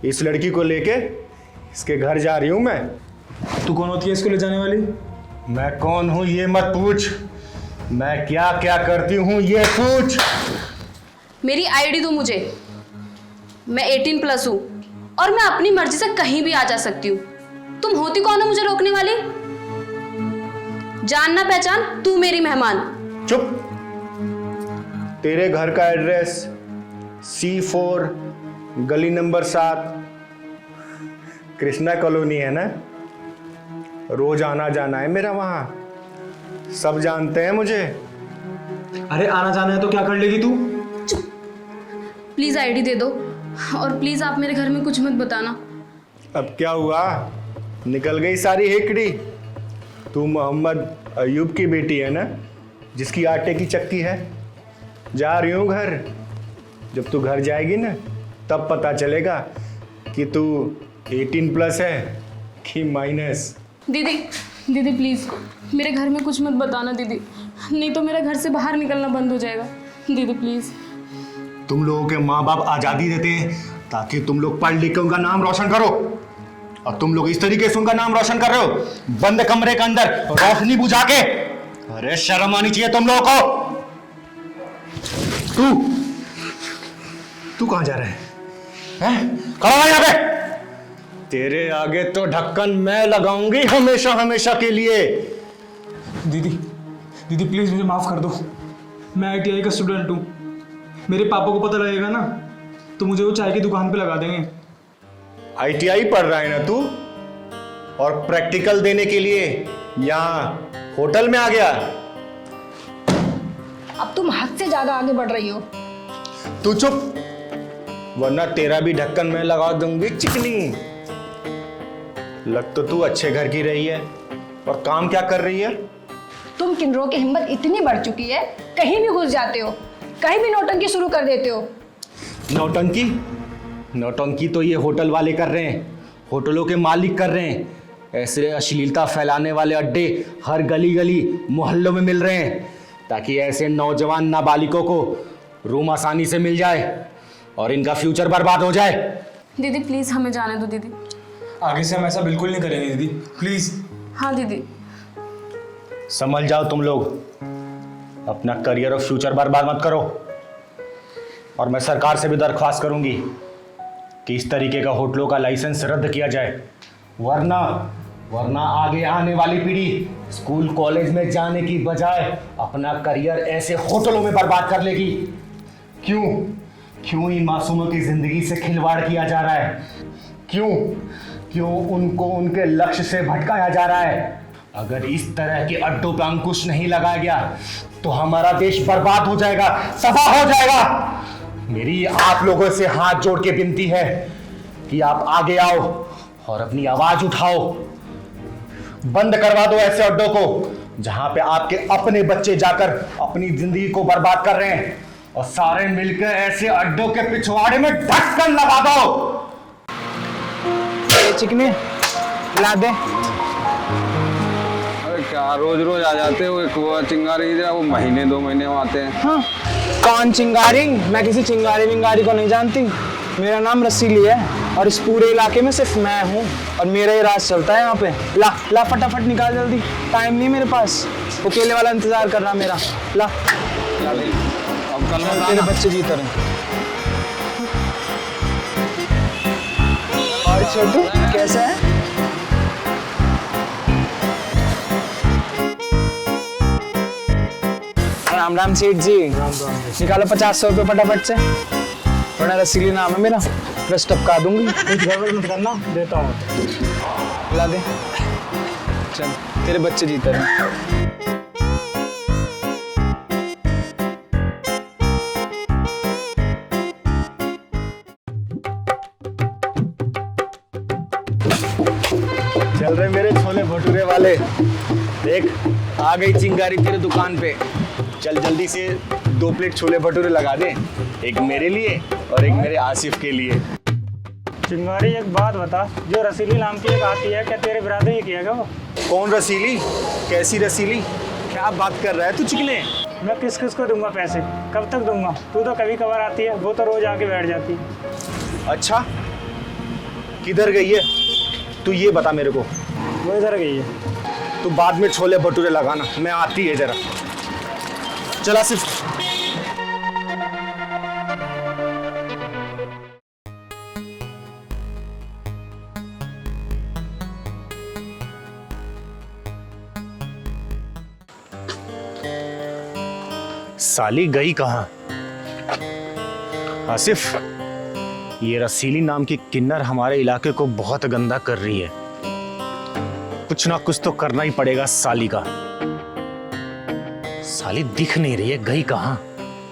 [SPEAKER 1] इस लड़की को लेके इसके घर जा रही हूं मैं।
[SPEAKER 3] तू कौन होती है इसको ले जाने वाली?
[SPEAKER 1] मैं कौन हूं ये मत पूछ, मैं क्या क्या करती हूं ये पूछ।
[SPEAKER 6] मेरी आईडी दो मुझे। मैं 18+ हूँ और मैं अपनी मर्जी से कहीं भी आ जा सकती हूँ। तुम होती कौन हो मुझे रोकने वाली? जानना पहचान, तू मेरी मेहमान।
[SPEAKER 1] चुप। तेरे घर का एड्रेस C4 गली नंबर 7 कृष्णा कॉलोनी है ना? रोज आना जाना है मेरा वहां, सब जानते हैं मुझे।
[SPEAKER 3] अरे आना जाना है तो क्या कर लेगी तू?
[SPEAKER 6] प्लीज आईडी दे दो और प्लीज आप मेरे घर में कुछ मत बताना।
[SPEAKER 1] अब क्या हुआ, निकल गई सारी हेकड़ी? तू मोहम्मद अयूब की बेटी है ना, जिसकी आटे की चक्की है? जा रही हूँ घर। जब तू घर जाएगी ना तब पता चलेगा कि तू 18+ है कि माइनस।
[SPEAKER 6] दीदी दीदी प्लीज मेरे घर में कुछ मत बताना दीदी, नहीं तो मेरा घर से बाहर निकलना बंद हो जाएगा। दीदी प्लीज।
[SPEAKER 1] तुम लोगों के माँ बाप आज़ादी देते हैं ताकि तुम लोग पढ़ लिख के उनका नाम रोशन करो, और तुम लोग इस तरीके से उनका नाम रोशन कर रहे हो, बंद कमरे के अंदर रोशनी बुझा के। अरे शर्म आनी चाहिए तुम लोगों को। तू कहां जा रहा है? खड़ा हो यहाँ पे। तेरे आगे तो ढक्कन मैं लगाऊंगी हमेशा हमेशा के लिए।
[SPEAKER 3] दीदी दीदी प्लीज मुझे माफ कर दो, मैं ITI का स्टूडेंट हूँ। मेरे पापा को पता लगेगा ना तो मुझे वो चाय की दुकान पे लगा देंगे।
[SPEAKER 1] ITI पढ़ रहा है ना तू, और प्रैक्टिकल देने के लिए यहाँ होटल में आ गया।
[SPEAKER 4] अब तुम हद से ज्यादा आगे बढ़ रही हो।
[SPEAKER 1] तू चुप, वरना तेरा भी ढक्कन मैं लगा दूंगी चिकनी। लग तो तू अच्छे घर की रही है, और काम क्या कर रही है?
[SPEAKER 4] तुम किन्नरों की हिम्मत इतनी बढ़ चुकी है, कहीं भी घुस जाते हो, कहीं भी नौटंकी शुरू कर देते हो।
[SPEAKER 1] नौटंकी? नौटंकी तो ये होटल वाले कर रहे हैं, होटलों के मालिक कर रहे हैं। ऐसे अश्लीलता फैलाने वाले अड्डे हर गली गली मोहल्लों में मिल रहे हैं, ताकि ऐसे नौजवान नाबालिगों को रूम आसानी से मिल जाए और इनका फ्यूचर बर्बाद हो जाए।
[SPEAKER 6] दीदी प्लीज हमें जाने दो दीदी।
[SPEAKER 3] आगे से हम ऐसा बिल्कुल नहीं करेंगे दीदी, प्लीज।
[SPEAKER 6] हाँ दीदी।
[SPEAKER 1] समझ जाओ तुम लोग, अपना करियर और फ्यूचर बर्बाद मत करो। और मैं सरकार से भी दरख्वास्त करूंगी कि इस तरीके का होटलों का लाइसेंस रद्द किया जाए, वरना आगे आने वाली पीढ़ी स्कूल कॉलेज में जाने की बजाय अपना करियर ऐसे होटलों में बर्बाद कर लेगी। क्यों इन मासूमों की जिंदगी से खिलवाड़ किया जा रहा है? क्यों उनको उनके लक्ष्य से भटकाया जा रहा है? अगर इस तरह के अड्डों पर अंकुश नहीं लगाया गया तो हमारा देश बर्बाद हो जाएगा, तबाह हो जाएगा। मेरी आप लोगों से हाथ जोड़ के विनती है कि आप आगे आओ और अपनी आवाज उठाओ। बंद करवा दो ऐसे अड्डों को जहां पे आपके अपने बच्चे जाकर अपनी जिंदगी को बर्बाद कर रहे हैं, और सारे मिलकर ऐसे अड्डों के पिछवाड़े में ढक्कन लगा दो।
[SPEAKER 2] चिकने ला दे।
[SPEAKER 11] अरे क्या रोज रोज आ जाते हो? एक वो चिंगारी दे, वो महीने 2 महीने में आते हैं।
[SPEAKER 2] हाँ, कौन चिंगारी? मैं किसी चिंगारी विंगारी को नहीं जानती। मेरा नाम रसीली है और इस पूरे इलाके में सिर्फ मैं हूँ और मेरा ही राज चलता है यहाँ पे। ला फटाफट निकाल जल्दी, टाइम नहीं मेरे पास। वो केले वाला इंतजार कर रहा मेरा। ला
[SPEAKER 11] अब कल
[SPEAKER 2] तेरे बच्चे जीत रहे। और छोटू कैसा है? राम राम सेठ जी। निकालो 500 रुपये फटाफट से। थोड़ा रसीली नाम है मेरा, बस टपका दूंगी। कुछ गड़बड़ मत करना, देता हूँ। ला दे। चल तेरे बच्चे जीते रहे।
[SPEAKER 1] चल रहे मेरे छोले भटूरे वाले, देख आ गई चिंगारी तेरे दुकान पे। चल जल्दी से 2 प्लेट छोले भटूरे लगा दे, एक मेरे लिए और एक मेरे आसिफ के लिए।
[SPEAKER 12] चिंगारी एक बात बता, जो रसीली नाम की एक आती है, क्या तेरे बिरादरी की है क्या वो?
[SPEAKER 3] कौन रसीली? कैसी रसीली? क्या बात कर रहा है तू चिकने?
[SPEAKER 12] मैं किस किस को दूंगा पैसे? कब तक दूंगा? तू तो कभी कभार आती है, वो तो रोज आके बैठ जाती है।
[SPEAKER 3] अच्छा, किधर गई है? तू ये बता मेरे को।
[SPEAKER 12] वो इधर गई है।
[SPEAKER 3] तू बाद में छोले भटूरे लगाना, मैं आती है जरा। चला सिर्फ। साली गई कहाँ? आसिफ, ये रसीली नाम की किन्नर हमारे इलाके को बहुत गंदा कर रही है। कुछ ना कुछ तो करना ही पड़ेगा साली का। साली दिख नहीं रही है, गई कहाँ?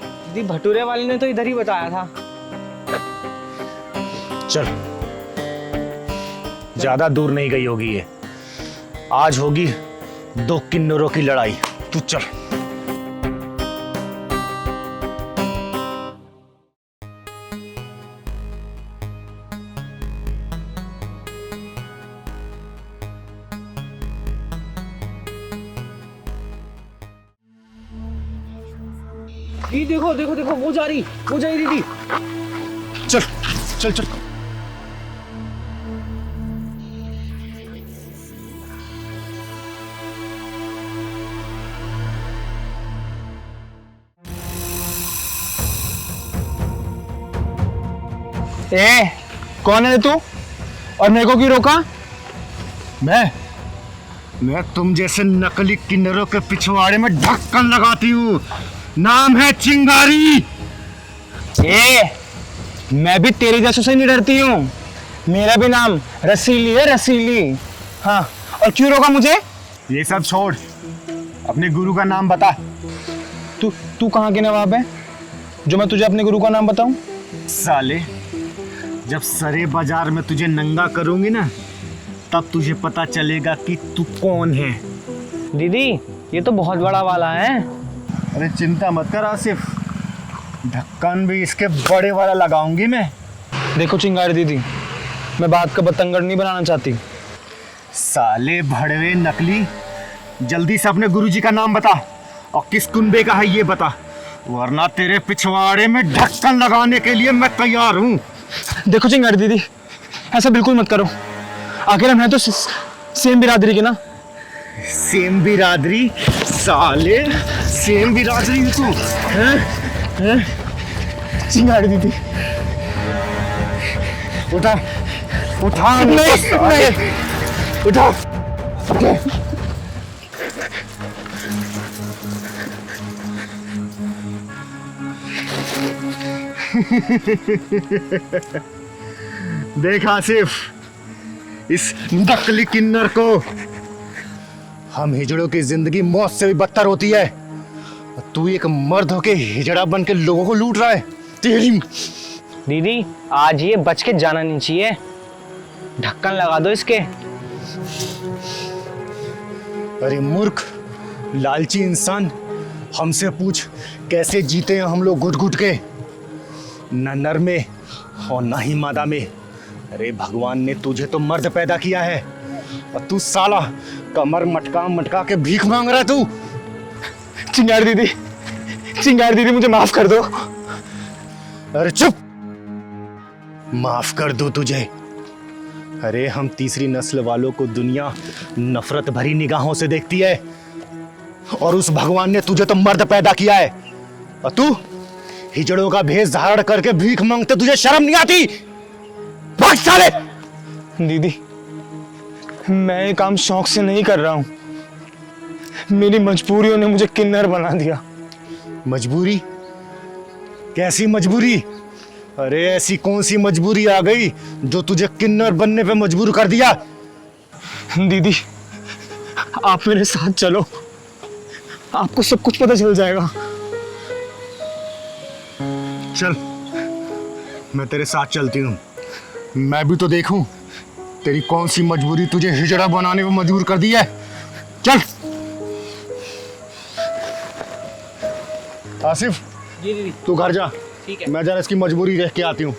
[SPEAKER 7] दीदी भटूरे वाली ने तो इधर ही बताया था।
[SPEAKER 3] चल, ज्यादा दूर नहीं गई होगी ये। आज होगी दो किन्नरों की लड़ाई। तू चल।
[SPEAKER 7] दीदी देखो देखो देखो, वो जा रही दीदी।
[SPEAKER 3] चल चल चल।
[SPEAKER 1] ए, कौन है तू और मेरे को क्यों रोका?
[SPEAKER 3] मैं तुम जैसे नकली किन्नरों के पिछवाड़े में ढक्कन लगाती हूँ। नाम है चिंगारी।
[SPEAKER 1] ए, मैं भी तेरे जैसे से नहीं डरती हूँ। मेरा भी नाम रसीली है, रसीली। हाँ, और क्यों रोका मुझे?
[SPEAKER 3] ये सब छोड़, अपने गुरु का नाम बता।
[SPEAKER 1] तू कहाँ के नवाब है जो मैं तुझे अपने गुरु का नाम बताऊं?
[SPEAKER 3] साले, जब सरे बाजार में तुझे नंगा करूंगी ना, तब तुझे पता चलेगा कि तू कौन है।
[SPEAKER 7] दीदी ये तो बहुत बड़ा वाला है।
[SPEAKER 3] अरे चिंता मत कर आसिफ, ढक्कन भी इसके बड़े वाला लगाऊंगी मैं।
[SPEAKER 1] देखो चिंगारी दीदी, मैं बात का बतंगड़ नहीं बनाना चाहती।
[SPEAKER 3] साले भड़वे नकली, जल्दी से अपने गुरुजी का नाम बता और किस कुंबे का है ये बता, वरना तेरे पिछवाड़े में ढक्कन लगाने के लिए मैं तैयार हूँ।
[SPEAKER 1] देखो चिंगारी दीदी, ऐसा बिल्कुल मत करो। आखिर हम हैं तो सेम बिरादरी के ना।
[SPEAKER 3] सेम बिरादरी? साले, सेम बिरादरी तू हैं?
[SPEAKER 1] चिंगारी दीदी,
[SPEAKER 3] उठा उठा।
[SPEAKER 1] नहीं,
[SPEAKER 3] उठा। देख आसिफ, इस नकली किन्नर को, हम हिजड़ों की जिंदगी मौत से भी बदतर होती है। तू एक मर्द होके हिजड़ा बन के लोगों को लूट रहा है। तेरी
[SPEAKER 7] दीदी आज ये बच के जाना नहीं चाहिए, ढक्कन लगा दो इसके।
[SPEAKER 3] अरे मूर्ख, लालची इंसान, हमसे पूछ कैसे जीते हैं हम लोग घुट घुट के, न नर में और न ही मादा में। अरे भगवान ने तुझे तो मर्द पैदा किया है और तू साला कमर मटका मटका के भीख मांग रहा है तू।
[SPEAKER 1] चिंगारी दीदी मुझे माफ कर दो।
[SPEAKER 3] अरे चुप, माफ कर दो तुझे? अरे हम तीसरी नस्ल वालों को दुनिया नफरत भरी निगाहों से देखती है और उस भगवान ने तुझे तो मर्द पैदा किया है और तू हिजड़ों का भेष धारण करके भीख मांगते, तुझे शर्म नहीं आती? भाग साले!
[SPEAKER 1] दीदी, मैं ये काम शौक से नहीं कर रहा हूँ, मेरी मजबूरियों ने मुझे किन्नर बना दिया।
[SPEAKER 3] मजबूरी? कैसी मजबूरी? अरे ऐसी कौन सी मजबूरी आ गई जो तुझे किन्नर बनने पे मजबूर कर दिया?
[SPEAKER 1] दीदी, आप मेरे साथ चलो, आपको सब कुछ पता चल जाएगा।
[SPEAKER 3] चल, मैं तेरे साथ चलती हूँ। मैं भी तो देखूं तेरी कौन सी मजबूरी तुझे हिजड़ा बनाने में मजबूर कर दी है। चल। आसिफ,
[SPEAKER 7] जी दीदी।
[SPEAKER 3] तू घर जा,
[SPEAKER 7] ठीक है।
[SPEAKER 3] मैं जरा इसकी मजबूरी देख के आती हूँ।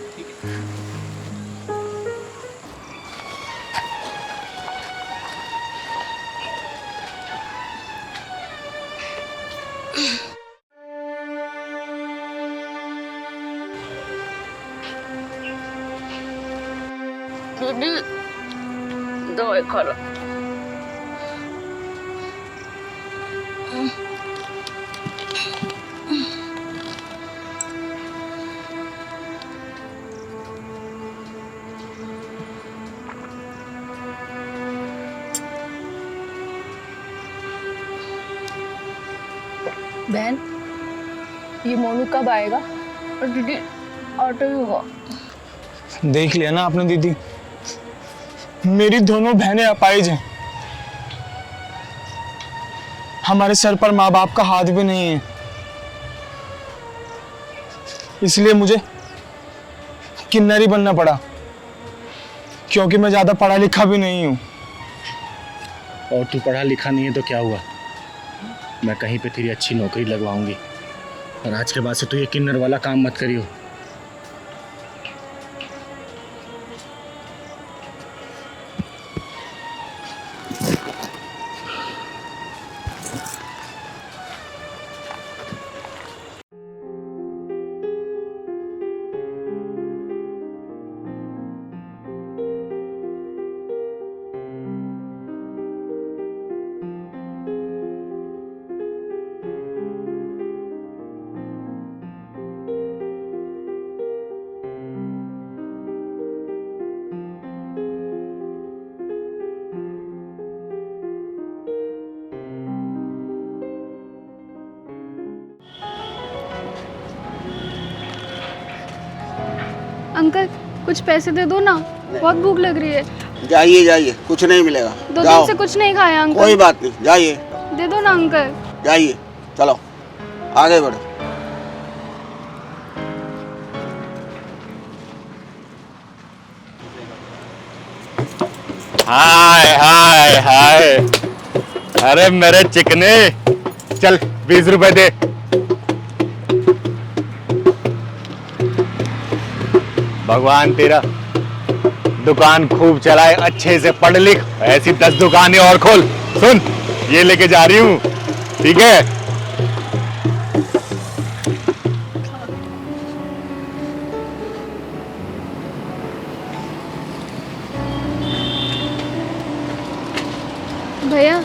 [SPEAKER 8] दीदी दवाई खा लो।
[SPEAKER 4] बहन, ये मोनू कब आएगा?
[SPEAKER 8] और दीदी ऑटो ही हुआ।
[SPEAKER 12] देख लिया ना आपने दीदी, मेरी दोनों बहनें अपाहिज हैं। हमारे सर पर माँ बाप का हाथ भी नहीं है, इसलिए मुझे किन्नर ही बनना पड़ा, क्योंकि मैं ज्यादा पढ़ा लिखा भी नहीं हूँ।
[SPEAKER 5] और तू पढ़ा लिखा नहीं है तो क्या हुआ, मैं कहीं पे तेरी अच्छी नौकरी लगवाऊंगी। और आज के बाद से तू ये किन्नर वाला काम मत करियो।
[SPEAKER 6] अंकल कुछ पैसे दे दो ना, बहुत भूख लग रही है।
[SPEAKER 13] जाइए जाइए, कुछ नहीं मिलेगा।
[SPEAKER 6] 2 दिन से कुछ नहीं खाया अंकल।
[SPEAKER 13] कोई बात नहीं, जाइए।
[SPEAKER 6] दे दो ना अंकल।
[SPEAKER 13] जाइए, चलो आगे बढ़ो।
[SPEAKER 3] हाय हाय हाय, अरे मेरे चिकने, चल 20 रुपए दे। भगवान तेरा दुकान खूब चलाए, अच्छे से पढ़ लिख, ऐसी 10 दुकानें और खोल। सुन, ये लेके जा रही हूँ, ठीक है?
[SPEAKER 6] भैया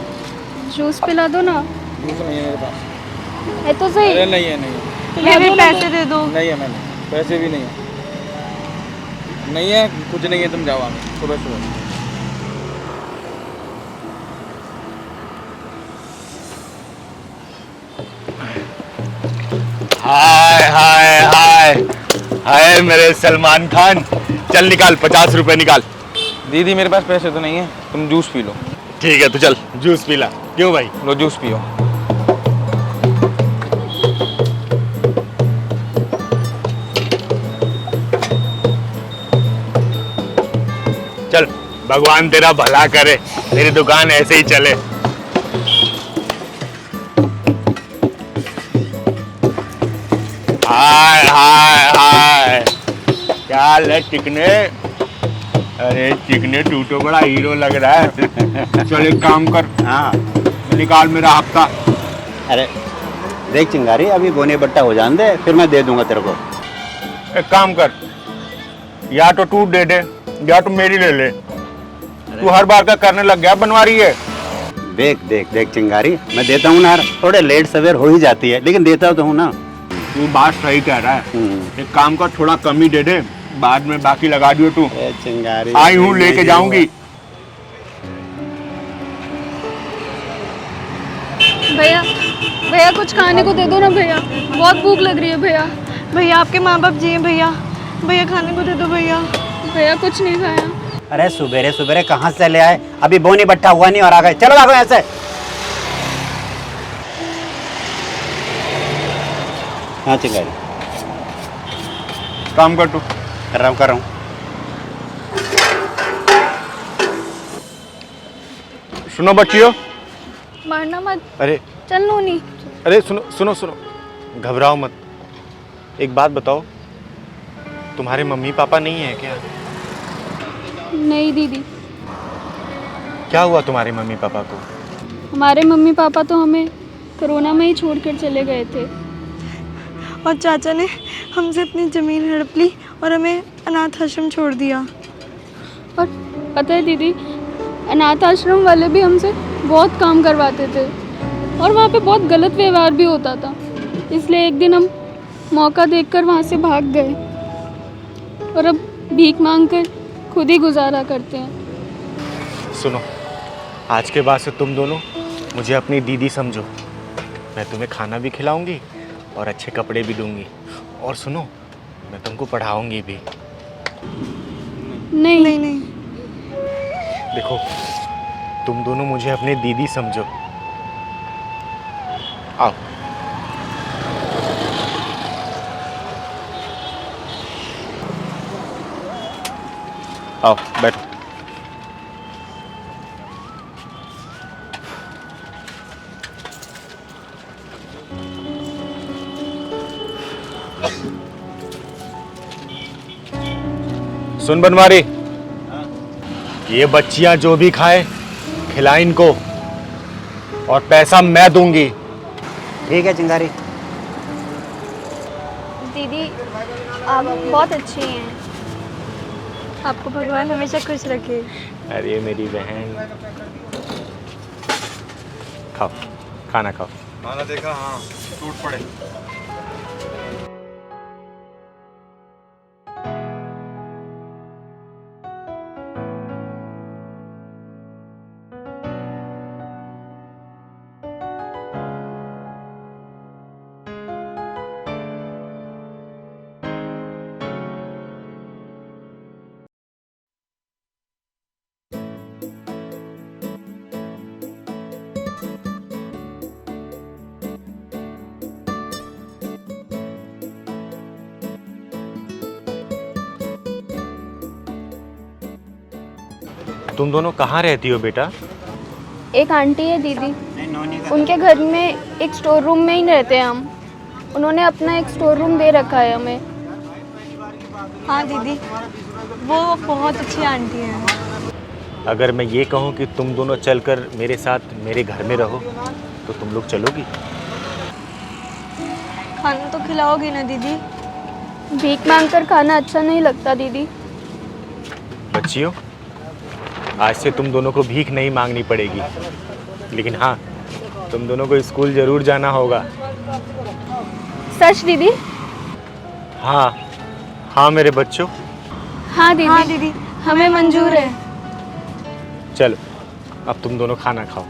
[SPEAKER 6] जूस पिला दो ना।
[SPEAKER 11] जूस नहीं है मेरे पास।
[SPEAKER 6] है तो सही।
[SPEAKER 11] अरे नहीं है, नहीं है।
[SPEAKER 6] ये भी पैसे दे दो।
[SPEAKER 11] नहीं है, मैंने पैसे भी नहीं है। नहीं है, कुछ नहीं है, तुम जाओ आगे सुबह सुबह।
[SPEAKER 3] हाय हाय हाय हाय मेरे सलमान खान, चल निकाल 50 रुपए निकाल।
[SPEAKER 11] दीदी मेरे पास पैसे तो नहीं है, तुम जूस पी लो।
[SPEAKER 3] ठीक है, तो चल जूस पी ला। क्यों भाई?
[SPEAKER 11] लो जूस पियो।
[SPEAKER 3] चल, भगवान तेरा भला करे, तेरी दुकान ऐसे ही चले। हाय हाय हाय, क्या हाल है चिकने? अरे चिकने, तू तो बड़ा हीरो लग रहा है। चल एक काम कर, हाँ निकाल मेरा हफ्ता।
[SPEAKER 13] अरे देख चिंगारी, अभी बोने बट्टा हो जाने दे, फिर मैं दे दूंगा तेरे को।
[SPEAKER 3] एक काम कर, या तो तू दे दे या तो मेरी ले ले। तू हर बार का करने लग गया, बनवा रही है।
[SPEAKER 13] देख देख देख चिंगारी, मैं देता हूँ ना यार, थोड़े लेट सवेर हो ही जाती है, लेकिन देता तो हूँ ना।
[SPEAKER 3] तू बात सही कह रहा है। एक काम कर, थोड़ा कम ही दे दे, बाद में बाकी लगा दियो। तू
[SPEAKER 13] चिंगारी
[SPEAKER 3] आई हूँ, लेके जाऊंगी।
[SPEAKER 6] भैया भैया कुछ खाने को दे दो ना भैया, बहुत भूख लग रही है भैया। भैया आपके माँ बाप जी हैं भैया, भैया खाने को दे दो भैया। भैया कुछ नहीं खाया।
[SPEAKER 13] अरे सुबेरे सुबेरे कहाँ से ले आए, अभी बोनी बट्टा हुआ नहीं और आ गए। चलो भागो यहाँ से। हाँ चिंगारी,
[SPEAKER 3] काम कर, तू
[SPEAKER 13] कर रहा हूँ।
[SPEAKER 3] सुनो बच्चियों,
[SPEAKER 6] मारना मत।
[SPEAKER 3] अरे
[SPEAKER 6] चल नूनी।
[SPEAKER 3] अरे सुनो सुनो सुनो, घबराओ मत। एक बात बताओ, तुम्हारे मम्मी पापा नहीं है क्या?
[SPEAKER 6] नहीं दीदी,
[SPEAKER 3] क्या हुआ तुम्हारे मम्मी पापा को?
[SPEAKER 6] हमारे मम्मी पापा तो हमें कोरोना में ही छोड़कर चले गए थे।
[SPEAKER 14] और चाचा ने हमसे अपनी ज़मीन हड़प ली और हमें अनाथ आश्रम छोड़ दिया।
[SPEAKER 6] और पता है दीदी, अनाथ आश्रम वाले भी हमसे बहुत काम करवाते थे और वहाँ पे बहुत गलत व्यवहार भी होता था। इसलिए एक दिन हम मौका देखकर वहाँ से भाग गए और अब भीख मांगकर खुद ही गुजारा करते हैं।
[SPEAKER 3] सुनो, आज के बाद से तुम दोनों मुझे अपनी दीदी समझो। मैं तुम्हें खाना भी खिलाऊंगी और अच्छे कपड़े भी दूंगी, और सुनो, मैं तुमको पढ़ाऊंगी भी।
[SPEAKER 6] नहीं नहीं नहीं,
[SPEAKER 3] देखो, तुम दोनों मुझे अपनी दीदी समझो। आओ। आओ बैठो। सुन बनवारी, ये बच्चियां जो भी खाए खिलाए इनको, और पैसा मैं दूंगी।
[SPEAKER 13] ठीक है चिंगारी।
[SPEAKER 14] दीदी आप बहुत अच्छी हैं, आपको भगवान हमेशा खुश रखे।
[SPEAKER 3] अरे मेरी बहन, खाओ, खाना खाओ।
[SPEAKER 11] खाना देखा? हाँ, टूट पड़े।
[SPEAKER 3] तुम दोनों कहाँ रहती हो बेटा?
[SPEAKER 6] एक आंटी है दीदी, उनके घर में एक स्टोर रूम में ही रहते हैं हम। उन्होंने अपना एक स्टोर रूम दे रखा है हमें।
[SPEAKER 14] हाँ दीदी, वो बहुत अच्छी आंटी हैं।
[SPEAKER 3] अगर मैं ये कहूँ कि तुम दोनों चलकर मेरे साथ मेरे घर में रहो, तो तुम लोग चलोगी?
[SPEAKER 14] खाना तो खिलाओगी ना दीदी?
[SPEAKER 6] भीख मांगकर खाना अच्छा नहीं लगता दीदी।
[SPEAKER 3] बच्चियों, आज से तुम दोनों को भीख नहीं मांगनी पड़ेगी, लेकिन हाँ, तुम दोनों को स्कूल जरूर जाना होगा।
[SPEAKER 6] सच दीदी?
[SPEAKER 3] हाँ हाँ मेरे बच्चों।
[SPEAKER 6] हाँ दीदी,
[SPEAKER 14] हाँ दीदी,
[SPEAKER 6] हमें मंजूर है।
[SPEAKER 3] चलो, अब तुम दोनों खाना खाओ।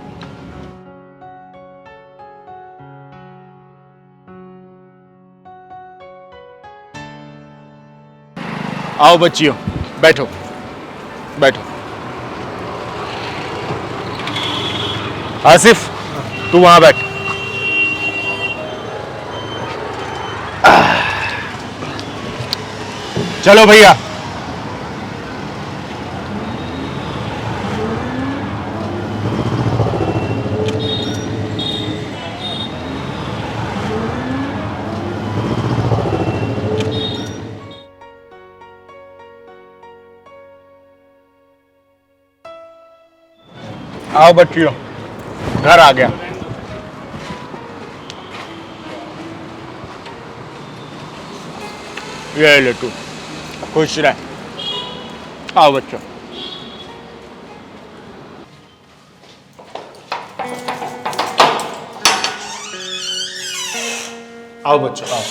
[SPEAKER 3] आओ बच्चियों, बैठो बैठो। आसिफ, तू वहां बैठ। चलो भैया। आओ बच्चियों, घर आ गया। ये ले तू, खुश रह। आओ बच्चों। आओ बच्चों, आओ।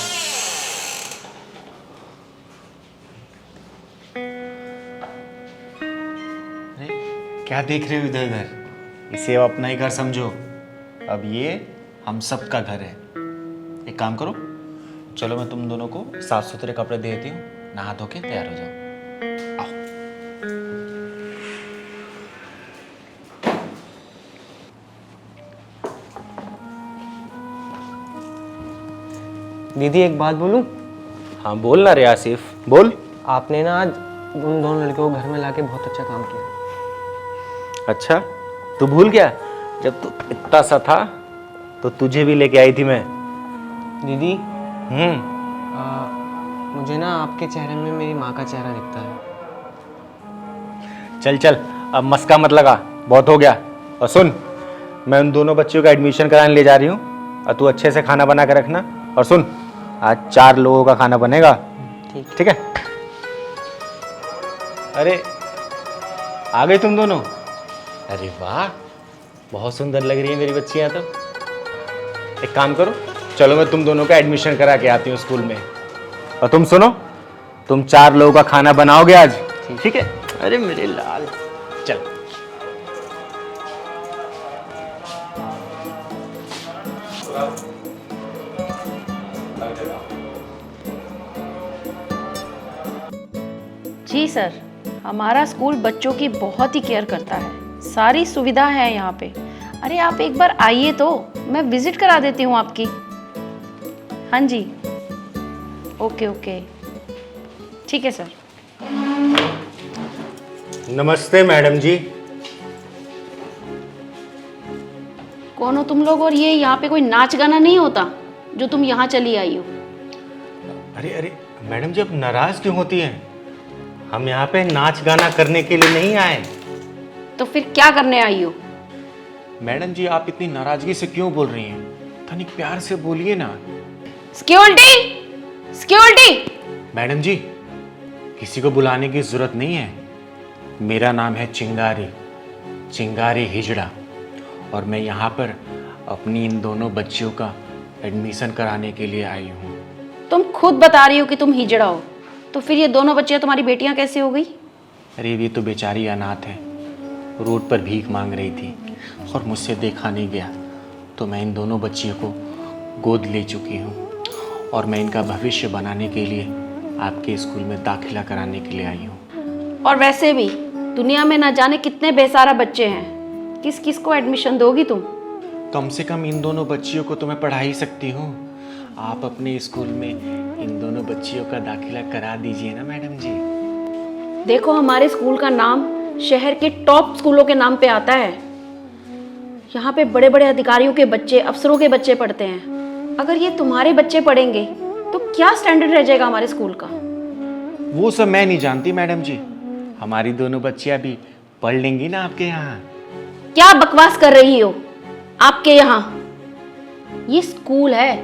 [SPEAKER 3] क्या देख रहे हो इधर उधर? इसे अब अपना ही घर समझो। अब ये हम सब का घर है। एक काम करो, चलो मैं तुम दोनों को साफ सुथरे कपड़े दे देती हूँ, नहा धो के तैयार हो जाओ। आओ।
[SPEAKER 9] दीदी एक बात बोलूं?
[SPEAKER 3] हाँ बोल ना रे आसिफ, बोल।
[SPEAKER 9] आपने ना आज उन दोनों लड़कियों को घर में लाके बहुत अच्छा काम किया।
[SPEAKER 3] अच्छा, तू भूल गया? जब तू इतना सा था तो तुझे भी लेके आई थी मैं।
[SPEAKER 9] दीदी मुझे ना आपके चेहरे में मेरी माँ का चेहरा दिखता है।
[SPEAKER 3] चल चल, अब मस्का मत लगा, बहुत हो गया। और सुन, मैं उन दोनों बच्चियों का एडमिशन कराने ले जा रही हूँ, और तू अच्छे से खाना बना के रखना। और सुन, आज 4 लोगों का खाना बनेगा, ठीक है? अरे आ गए तुम दोनों? अरे वाह, बहुत सुंदर लग रही है मेरी बच्चियां तो। एक काम करो, चलो मैं तुम दोनों का एडमिशन करा के आती हूँ स्कूल में। और तुम सुनो, तुम 4 लोगों का खाना बनाओगे आज, ठीक है? अरे मेरे लाल, चल।
[SPEAKER 15] जी सर, हमारा स्कूल बच्चों की बहुत ही केयर करता है, सारी सुविधा है यहाँ पे। अरे आप एक बार आइए तो मैं विजिट करा देती हूँ आपकी। हाँ जी, ओके ओके, ठीक है सर।
[SPEAKER 3] नमस्ते मैडम जी।
[SPEAKER 15] कौन हो तुम लोग? और ये यहाँ पे कोई नाच गाना नहीं होता जो तुम यहाँ चली आई हो?
[SPEAKER 3] अरे अरे मैडम जी, आप नाराज क्यों होती हैं? हम यहाँ पे नाच गाना करने के लिए नहीं आए।
[SPEAKER 15] तो फिर क्या करने आई हो?
[SPEAKER 3] मैडम जी, आप इतनी नाराजगी से क्यों बोल रही हैं? तनिक प्यार से बोलिए ना।
[SPEAKER 15] Security, security.
[SPEAKER 3] मैडम जी, किसी को बुलाने की जरूरत नहीं है। मेरा नाम है चिंगारी, चिंगारी हिजड़ा, और मैं यहाँ पर अपनी इन दोनों बच्चियों का एडमिशन कराने के लिए आई हूँ।
[SPEAKER 15] तुम खुद बता रही हो कि तुम हिजड़ा हो, तो फिर ये दोनों बच्चियां तुम्हारी बेटियां कैसे हो गई?
[SPEAKER 3] अरे ये तो बेचारी अनाथ है, रोड पर भीख मांग रही थी और मुझसे देखा नहीं गया, तो मैं इन दोनों बच्चियों को गोद ले चुकी हूँ और मैं इनका भविष्य बनाने के लिए आपके स्कूल में दाखिला कराने के लिए आई हूँ।
[SPEAKER 15] और वैसे भी दुनिया में ना जाने कितने बेसहारा बच्चे हैं, किस किस को एडमिशन दोगी तुम?
[SPEAKER 3] कम से कम इन दोनों बच्चियों को तो मैं पढ़ा ही सकती हूँ। आप अपने स्कूल में इन दोनों बच्चियों का दाखिला करा दीजिए ना मैडम जी।
[SPEAKER 15] देखो, हमारे स्कूल का नाम शहर के टॉप स्कूलों के नाम पे आता है। यहाँ पे बड़े बड़े अधिकारियों के बच्चे, अफसरों के बच्चे पढ़ते हैं। अगर ये तुम्हारे बच्चे पढ़ेंगे तो क्या स्टैंडर्ड रह जाएगा हमारे स्कूल का?
[SPEAKER 3] वो सब मैं नहीं जानती मैडम जी, हमारी दोनों बच्चियां भी पढ़ लेंगी ना आपके यहाँ।
[SPEAKER 15] क्या बकवास कर रही हो? आपके यहाँ ये स्कूल है,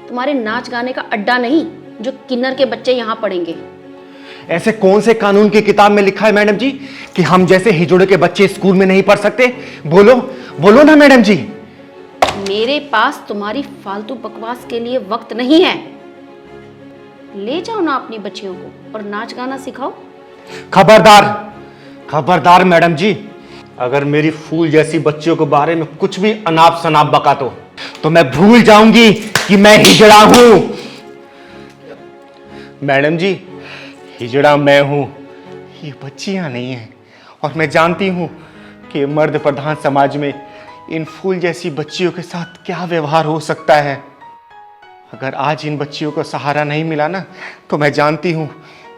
[SPEAKER 15] तुम्हारे नाच गाने का अड्डा नहीं जो किन्नर के बच्चे यहाँ पढ़ेंगे।
[SPEAKER 3] ऐसे कौन से कानून की किताब में लिखा है मैडम जी कि हम जैसे हिजड़े के बच्चे स्कूल में नहीं पढ़ सकते? बोलो बोलो ना मैडम जी।
[SPEAKER 15] मेरे पास तुम्हारी फालतू बकवास के लिए वक्त नहीं है। ले जाओ ना अपनी बच्चियों को और नाच गाना सिखाओ।
[SPEAKER 3] खबरदार, खबरदार मैडम जी, अगर मेरी फूल जैसी बच्चियों के बारे में कुछ भी अनाप शनाप बका तो मैं भूल जाऊंगी कि मैं हिजड़ा हूं। मैडम जी, हिजड़ा मैं हूं, ये बच्चियां नहीं हैं। और मैं जानती हूं कि मर्द प्रधान समाज में इन फूल जैसी बच्चियों के साथ क्या व्यवहार हो सकता है। अगर आज इन बच्चियों को सहारा नहीं मिला ना, तो मैं जानती हूं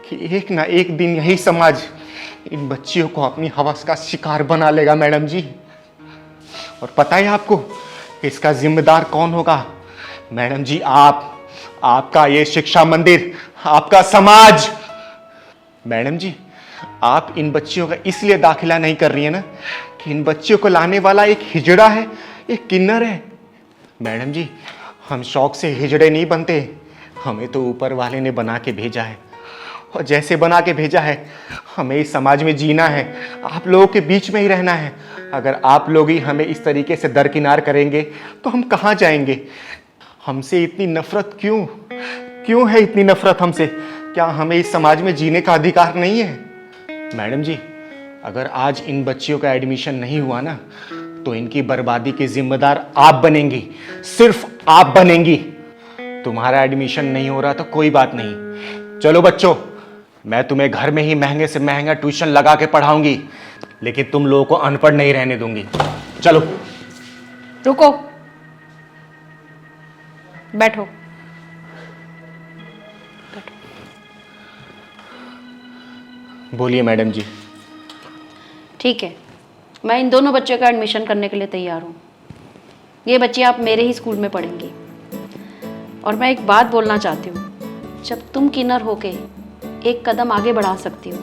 [SPEAKER 3] कि एक ना एक दिन यही समाज इन बच्चियों को अपनी हवस का शिकार बना लेगा मैडम जी। और पता है आपको इसका जिम्मेदार कौन होगा? मैडम जी, आपका ये शिक्षा मंदिर, आपका समाज। मैडम जी, आप इन बच्चियों का इसलिए दाखिला नहीं कर रही है ना कि इन बच्चियों को लाने वाला एक हिजड़ा है, एक किन्नर है। मैडम जी, हम शौक से हिजड़े नहीं बनते, हमें तो ऊपर वाले ने बना के भेजा है, और जैसे बना के भेजा है हमें इस समाज में जीना है, आप लोगों के बीच में ही रहना है। अगर आप लोग ही हमें इस तरीके से दरकिनार करेंगे तो हम कहाँ जाएंगे? हमसे इतनी नफरत क्यों है इतनी नफरत हमसे? क्या हमें इस समाज में जीने का अधिकार नहीं है? मैडम जी, अगर आज इन बच्चियों का एडमिशन नहीं हुआ ना, तो इनकी बर्बादी के जिम्मेदार आप बनेंगी, सिर्फ आप बनेंगी। तुम्हारा एडमिशन नहीं हो रहा तो कोई बात नहीं, चलो बच्चों, मैं तुम्हें घर में ही महंगे से महंगा ट्यूशन लगा के पढ़ाऊंगी, लेकिन तुम लोगों को अनपढ़ नहीं रहने दूंगी। चलो।
[SPEAKER 15] रुको, बैठो।
[SPEAKER 3] बोलिए मैडम जी।
[SPEAKER 15] ठीक है, मैं इन दोनों बच्चों का एडमिशन करने के लिए तैयार हूँ। ये बच्ची आप मेरे ही स्कूल में पढ़ेंगी। और मैं एक बात बोलना चाहती हूँ, जब तुम किन्नर होके एक कदम आगे बढ़ा सकती हो,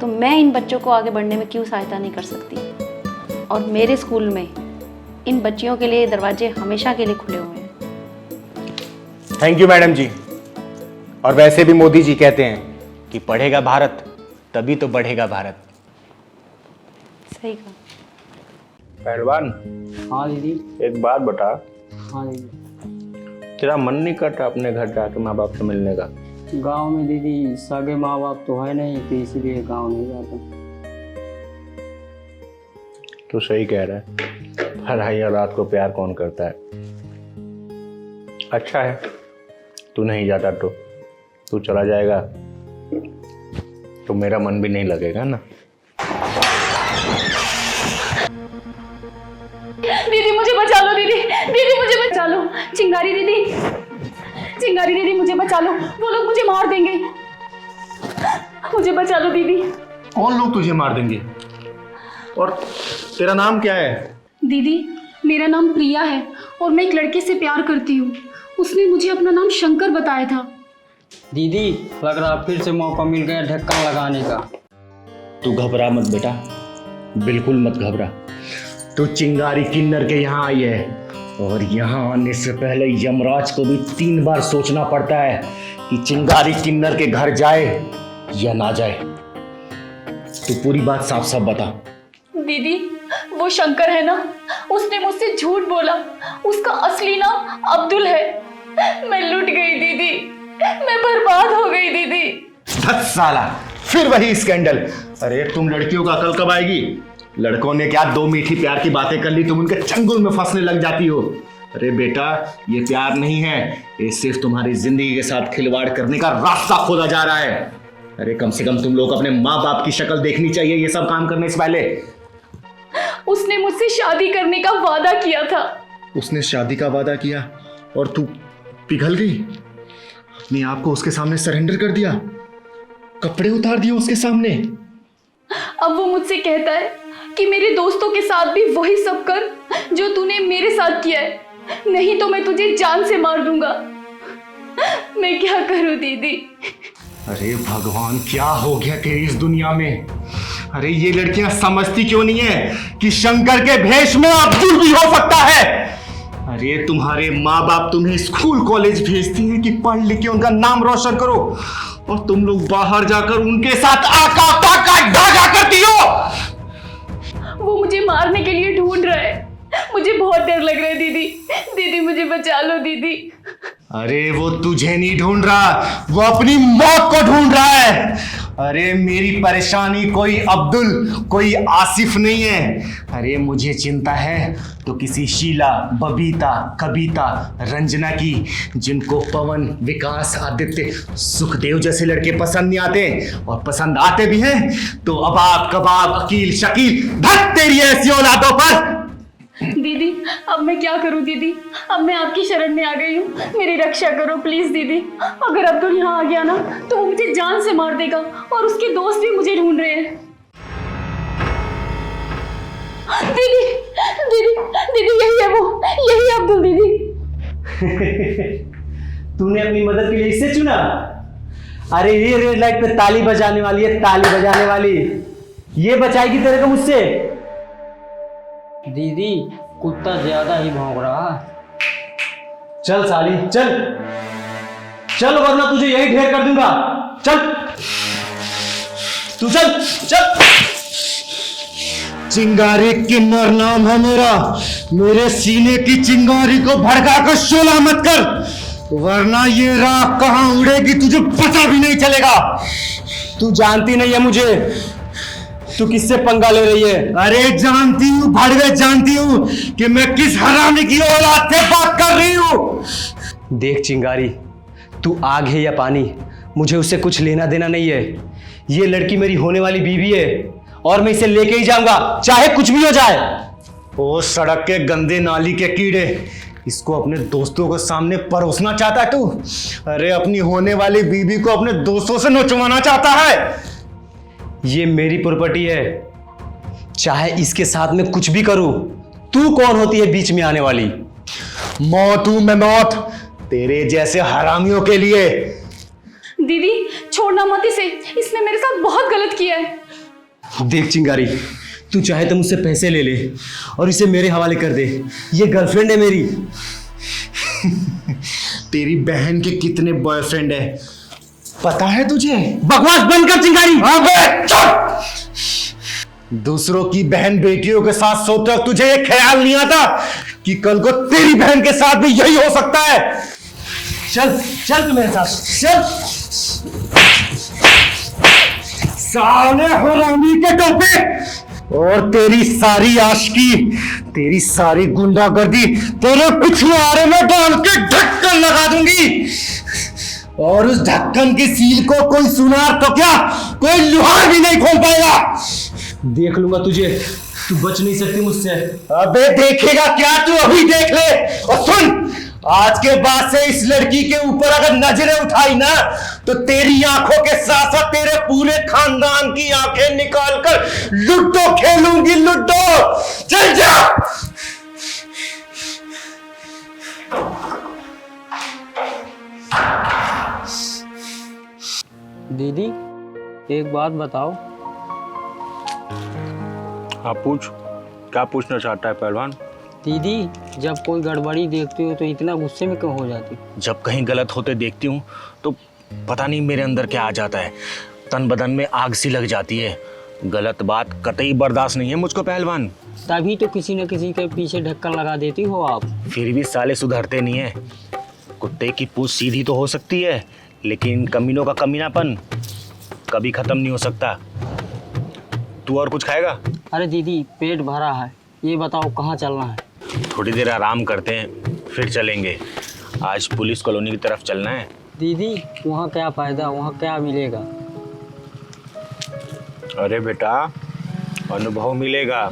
[SPEAKER 15] तो मैं इन बच्चों को आगे बढ़ने में क्यों सहायता नहीं कर सकती? और मेरे स्कूल में इन बच्चियों के लिए दरवाजे हमेशा के लिए खुले हुए हैं।
[SPEAKER 3] थैंक यू मैडम जी। और वैसे भी मोदी जी कहते हैं कि पढ़ेगा भारत तभी तो बढ़ेगा भारत।
[SPEAKER 15] सही कहा।
[SPEAKER 1] पहलवान,
[SPEAKER 7] हाँ दीदी।
[SPEAKER 1] एक बात बता,
[SPEAKER 7] हाँ दीदी।
[SPEAKER 1] तेरा मन नहीं करता अपने घर जाके माँ बाप से मिलने का?
[SPEAKER 7] गांव में दीदी सगे माँ बाप तो है नहीं, तो इसीलिए गांव नहीं जाते।
[SPEAKER 1] तू सही कह रहा है, पढ़ाई और रात को प्यार कौन करता है। अच्छा है, तू नहीं जाता तो तू चला जाएगा तो मेरा मन भी नहीं लगेगा ना।
[SPEAKER 6] दीदी मुझे बचा लो, दीदी दीदी मुझे बचा लो। चिंगारी दीदी, चिंगारी दीदी मुझे बचा लो, वो लोग मुझे मार देंगे। मुझे बचा लो दीदी।
[SPEAKER 5] कौन लोग तुझे मार देंगे? और तेरा नाम क्या है?
[SPEAKER 6] दीदी मेरा नाम प्रिया है और मैं एक लड़के से प्यार करती हूँ। उसने मुझे अपना नाम शंकर बताया था।
[SPEAKER 7] दीदी लग रहा फिर से मौका मिल गया ढक्कन लगाने का।
[SPEAKER 1] तू घबरा मत बेटा, बिल्कुल मत घबरा। तू चिंगारी किन्नर के यहाँ आई है और यहाँ आने से पहले यमराज को भी 3 बार सोचना पड़ता है कि चिंगारी किन्नर के घर जाए या ना जाए। तू पूरी बात साफ साफ बता।
[SPEAKER 6] दीदी वो शंकर है ना, उसने मुझसे झूठ बोला। उसका असली नाम अब्दुल है। मैं लुट गई दीदी, मैं बर्बाद हो गई दीदी।
[SPEAKER 1] 10 साला फिर वही स्कैंडल। अरे तुम लड़कियों का अकल कब आएगी? लड़कों ने क्या 2 मीठी प्यार की बातें कर ली, तुम उनके चंगुल में फंसने लग जाती हो। अरे बेटा ये प्यार नहीं है, ये सिर्फ तुम्हारी जिंदगी के साथ खिलवाड़ करने का रास्ता खोदा जा रहा है। अरे कम से कम तुम लोग अपने माँ बाप की शक्ल देखनी चाहिए ये सब काम करने से पहले।
[SPEAKER 6] उसने मुझसे शादी करने का वादा किया था।
[SPEAKER 1] उसने शादी का वादा किया और तू पिघल गई, अपने आप को उसके सामने सरेंडर कर दिया, कपड़े उतार दिए उसके सामने।
[SPEAKER 6] अब वो मुझसे कहता है कि मेरे दोस्तों के साथ भी वही सब कर जो तूने मेरे साथ किया है, नहीं तो मैं तुझे जान से मार दूंगा। मैं क्या करूं दीदी?
[SPEAKER 1] अरे भगवान क्या हो गया तेरी इस दुनिया में? अरे ये लड़कियां समझती क्यों नहीं है कि शंकर के भेष में अब्दुल भी हो सकता है। अरे तुम्हारे माँ बाप तुम्हें स्कूल कॉलेज भेजती हैं कि पढ़ लिख के उनका नाम रोशन करो, और तुम लोग बाहर जाकर उनके साथ आका पाका डागा करती हो।
[SPEAKER 6] वो मुझे मारने के लिए ढूंढ रहा है। मुझे बहुत डर लग रहा है दीदी। दीदी मुझे बचा लो दीदी।
[SPEAKER 1] अरे वो तुझे नहीं ढूंढ रहा, वो अपनी मौत को ढूंढ रहा है। अरे मेरी परेशानी कोई अब्दुल कोई आसिफ नहीं है। अरे मुझे चिंता है तो किसी शीला, बबीता, कविता, रंजना की, जिनको पवन, विकास, आदित्य, सुखदेव जैसे लड़के पसंद नहीं आते, और पसंद आते भी हैं तो अबाब कबाब, अकील शकील, धत तेरी ऐसी औलादों पर।
[SPEAKER 6] दीदी अब मैं क्या करूं दीदी? अब मैं आपकी शरण में आ गई हूँ, मेरी रक्षा करो प्लीज दीदी। अगर अब्दुल यहाँ आ गया ना तो वो मुझे जान से मार देगा, और उसके दोस्त भी मुझे ढूंढ रहे हैं। दीदी दीदी दीदी यही है वो, यही है अब्दुल दीदी।
[SPEAKER 9] तूने अपनी मदद के लिए इसे चुना? अरे ये रेड लाइट पे ताली बजाने वाली है, ताली बजाने वाली। ये बचाएगी तेरे को मुझसे?
[SPEAKER 7] दीदी कुत्ता ज्यादा ही भौंक रहा है।
[SPEAKER 9] चल साली चल चल, वरना तुझे यही ढेर कर दूंगा। चल तू चल चल।
[SPEAKER 1] चिंगारी किन्नर नाम है मेरा। मेरे सीने की चिंगारी को भड़का कर शोला मत कर, वरना ये राख कहां उड़ेगी तुझे पता भी नहीं चलेगा।
[SPEAKER 9] तू जानती नहीं है मुझे, तू किससे पंगा ले रही है?
[SPEAKER 1] अरे जानती हूँ भड़वे, जानती हूँ कि मैं किस हरामी की औलाद से बात कर रही हूँ।
[SPEAKER 9] देख चिंगारी, तू आग है या पानी, मुझे उससे कुछ लेना देना नहीं है। ये लड़की मेरी होने वाली बीवी है और मैं इसे लेके ही जाऊंगा, चाहे कुछ भी हो जाए।
[SPEAKER 1] ओ सड़क के गंदे नाली के कीड़े, इसको अपने दोस्तों के सामने परोसना चाहता है तू? अरे अपनी होने वाली बीवी को अपने दोस्तों से नोचवाना चाहता है।
[SPEAKER 9] ये मेरी प्रॉपर्टी है, चाहे इसके साथ में कुछ भी करूं। तू कौन होती है बीच में आने वाली?
[SPEAKER 1] मौत हूं मैं, मौत तेरे जैसे हरामियों के लिए।
[SPEAKER 6] दीदी छोड़ना मत इसे, इसने मेरे साथ बहुत गलत किया है।
[SPEAKER 9] देख चिंगारी, तू चाहे तो मुझसे पैसे ले ले और इसे मेरे हवाले कर दे। ये गर्लफ्रेंड है मेरी।
[SPEAKER 1] तेरी बहन के कितने बॉयफ्रेंड है पता है तुझे?
[SPEAKER 9] बकवास बंद कर चिंगारी।
[SPEAKER 1] अबे चुप!
[SPEAKER 5] दूसरों की बहन बेटियों के साथ सोते वक्त तुझे ये ख्याल नहीं आता कि कल को तेरी बहन के साथ भी यही हो सकता है? चल चल तू मेरे साथ चल। साले हरामी के टोपे और तेरी सारी आशिकी, तेरी सारी गुंडागर्दी तेरे पिछवाड़े में डाल के ढक्कन लगा दूंगी। और उस ढक्कन की सील को कोई सुनार तो क्या, कोई लुहार भी नहीं खोल पाएगा।
[SPEAKER 9] देख लूंगा तुझे, तू बच नहीं सकती मुझसे।
[SPEAKER 5] अबे देखेगा क्या, तू अभी देख ले। और सुन, आज के बाद से इस लड़की के ऊपर अगर नजरें उठाई ना तो तेरी आंखों के साथ साथ तेरे पूरे खानदान की आंखें निकाल कर लूडो खेलूंगी, लूडो। चल जा।
[SPEAKER 7] दीदी एक बात बताओ।
[SPEAKER 1] हाँ पूछ, क्या पूछना चाहता है पहलवान?
[SPEAKER 7] दीदी जब कोई गड़बड़ी देखती हो तो इतना गुस्से में क्यों हो जाती?
[SPEAKER 1] जब कहीं गलत होते देखती हूँ तो पता नहीं मेरे अंदर क्या आ जाता है, तन बदन में आग सी लग जाती है। गलत बात कतई बर्दाश्त नहीं है मुझको पहलवान।
[SPEAKER 7] तभी तो किसी न किसी के पीछे ढक्कन लगा देती हो आप।
[SPEAKER 1] फिर भी साले सुधरते नहीं है। कुत्ते की पूंछ सीधी तो हो सकती है, लेकिन कमीनों का कमीनापन कभी खत्म नहीं हो सकता। तू और कुछ खाएगा?
[SPEAKER 7] अरे दीदी पेट भरा है, ये बताओ कहाँ चलना है?
[SPEAKER 1] थोड़ी देर आराम करते हैं फिर चलेंगे। आज पुलिस कॉलोनी की तरफ चलना है।
[SPEAKER 7] दीदी वहाँ क्या फ़ायदा, वहाँ क्या मिलेगा?
[SPEAKER 1] अरे बेटा अनुभव मिलेगा,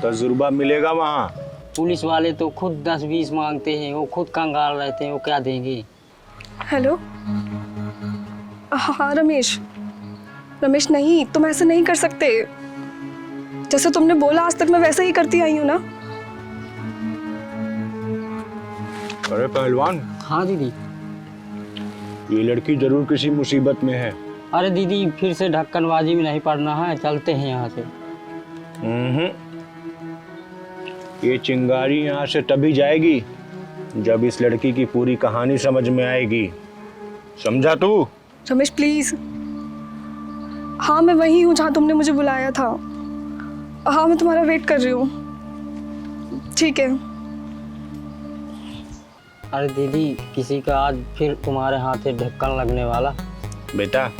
[SPEAKER 1] तजुर्बा मिलेगा वहाँ।
[SPEAKER 7] पुलिस वाले तो खुद 10-20 मांगते हैं, वो खुद कंगाल रहते हैं, वो क्या देंगे?
[SPEAKER 4] हेलो, हाँ रमेश। रमेश नहीं, तुम ऐसे नहीं कर सकते। जैसे तुमने बोला आज तक मैं वैसे ही करती आई हूँ ना।
[SPEAKER 1] अरे पहलवान।
[SPEAKER 7] हाँ दीदी।
[SPEAKER 1] ये लड़की जरूर किसी मुसीबत में है।
[SPEAKER 7] अरे दीदी फिर से ढक्कनबाजी में नहीं पड़ना है, चलते हैं यहाँ से।
[SPEAKER 1] ये चिंगारी यहाँ से तभी जाएगी जब इस लड़की की पूरी कहानी समझ में आएगी, समझा तू?
[SPEAKER 4] रमेश प्लीज। हाँ मैं वही हूँ जहाँ तुमने मुझे बुलाया था। हाँ मैं तुम्हारा वेट कर रही हूँ। ठीक है।
[SPEAKER 7] अरे दीदी किसी का आज फिर तुम्हारे हाथ ढक्कन लगने वाला।
[SPEAKER 1] बेटा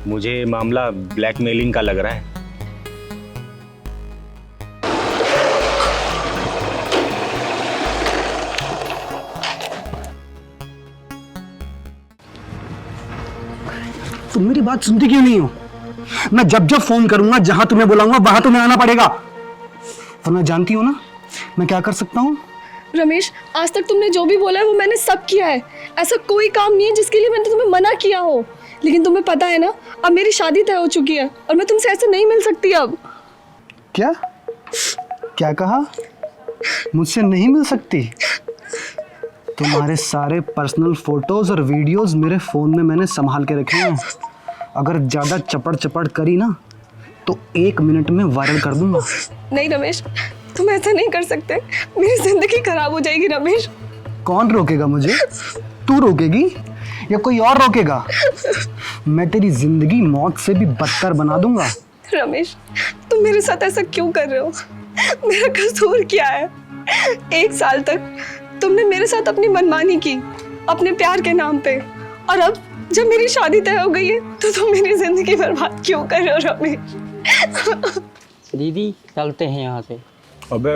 [SPEAKER 1] मुझे मामला ब्लैकमेलिंग का लग रहा है।
[SPEAKER 5] तुम मेरी बात सुनती क्यों नहीं हो? मैं जब जब फोन करूंगा, जहां तुम्हें बुलाऊंगा वहां तुम्हें आना पड़ेगा, वरना जानती हो ना मैं क्या कर सकता हूँ।
[SPEAKER 4] रमेश आज तक तुमने जो भी बोला है वो मैंने सब किया है। ऐसा कोई काम नहीं है जिसके लिए मैंने तुम्हें मना किया हो। लेकिन तुम्हें पता है ना अब मेरी शादी तय हो चुकी है और मैं तुमसे ऐसे नहीं मिल सकती अब।
[SPEAKER 5] क्या क्या कहा? मुझसे नहीं मिल सकती? तुम्हारे सारे पर्सनल फोटोज और वीडियोस मेरे फोन में मैंने संभाल के रखे हैं। अगर ज्यादा चपड़ चपड़ करी ना तो 1 मिनट में वायरल कर दूंगा।
[SPEAKER 4] नहीं रमेश तुम ऐसा नहीं कर सकते, मेरी जिंदगी खराब हो जाएगी। रमेश
[SPEAKER 5] कौन रोकेगा मुझे? तू रोकेगी या कोई और रोकेगा? मैं तेरी जिंदगी मौत से भी बदतर बना दूंगा।
[SPEAKER 4] रमेश तुम मेरे साथ ऐसा क्यों कर रहे हो? मेरा कसूर क्या है? 1 साल तक तुमने मेरे साथ अपनी मनमानी की अपने प्यार के नाम पे, और अब जब मेरी शादी तय हो गई है तो तुम मेरी जिंदगी बर्बाद क्यों कर रहे हो रमेश?
[SPEAKER 7] दीदी चलते हैं यहाँ से।
[SPEAKER 1] अबे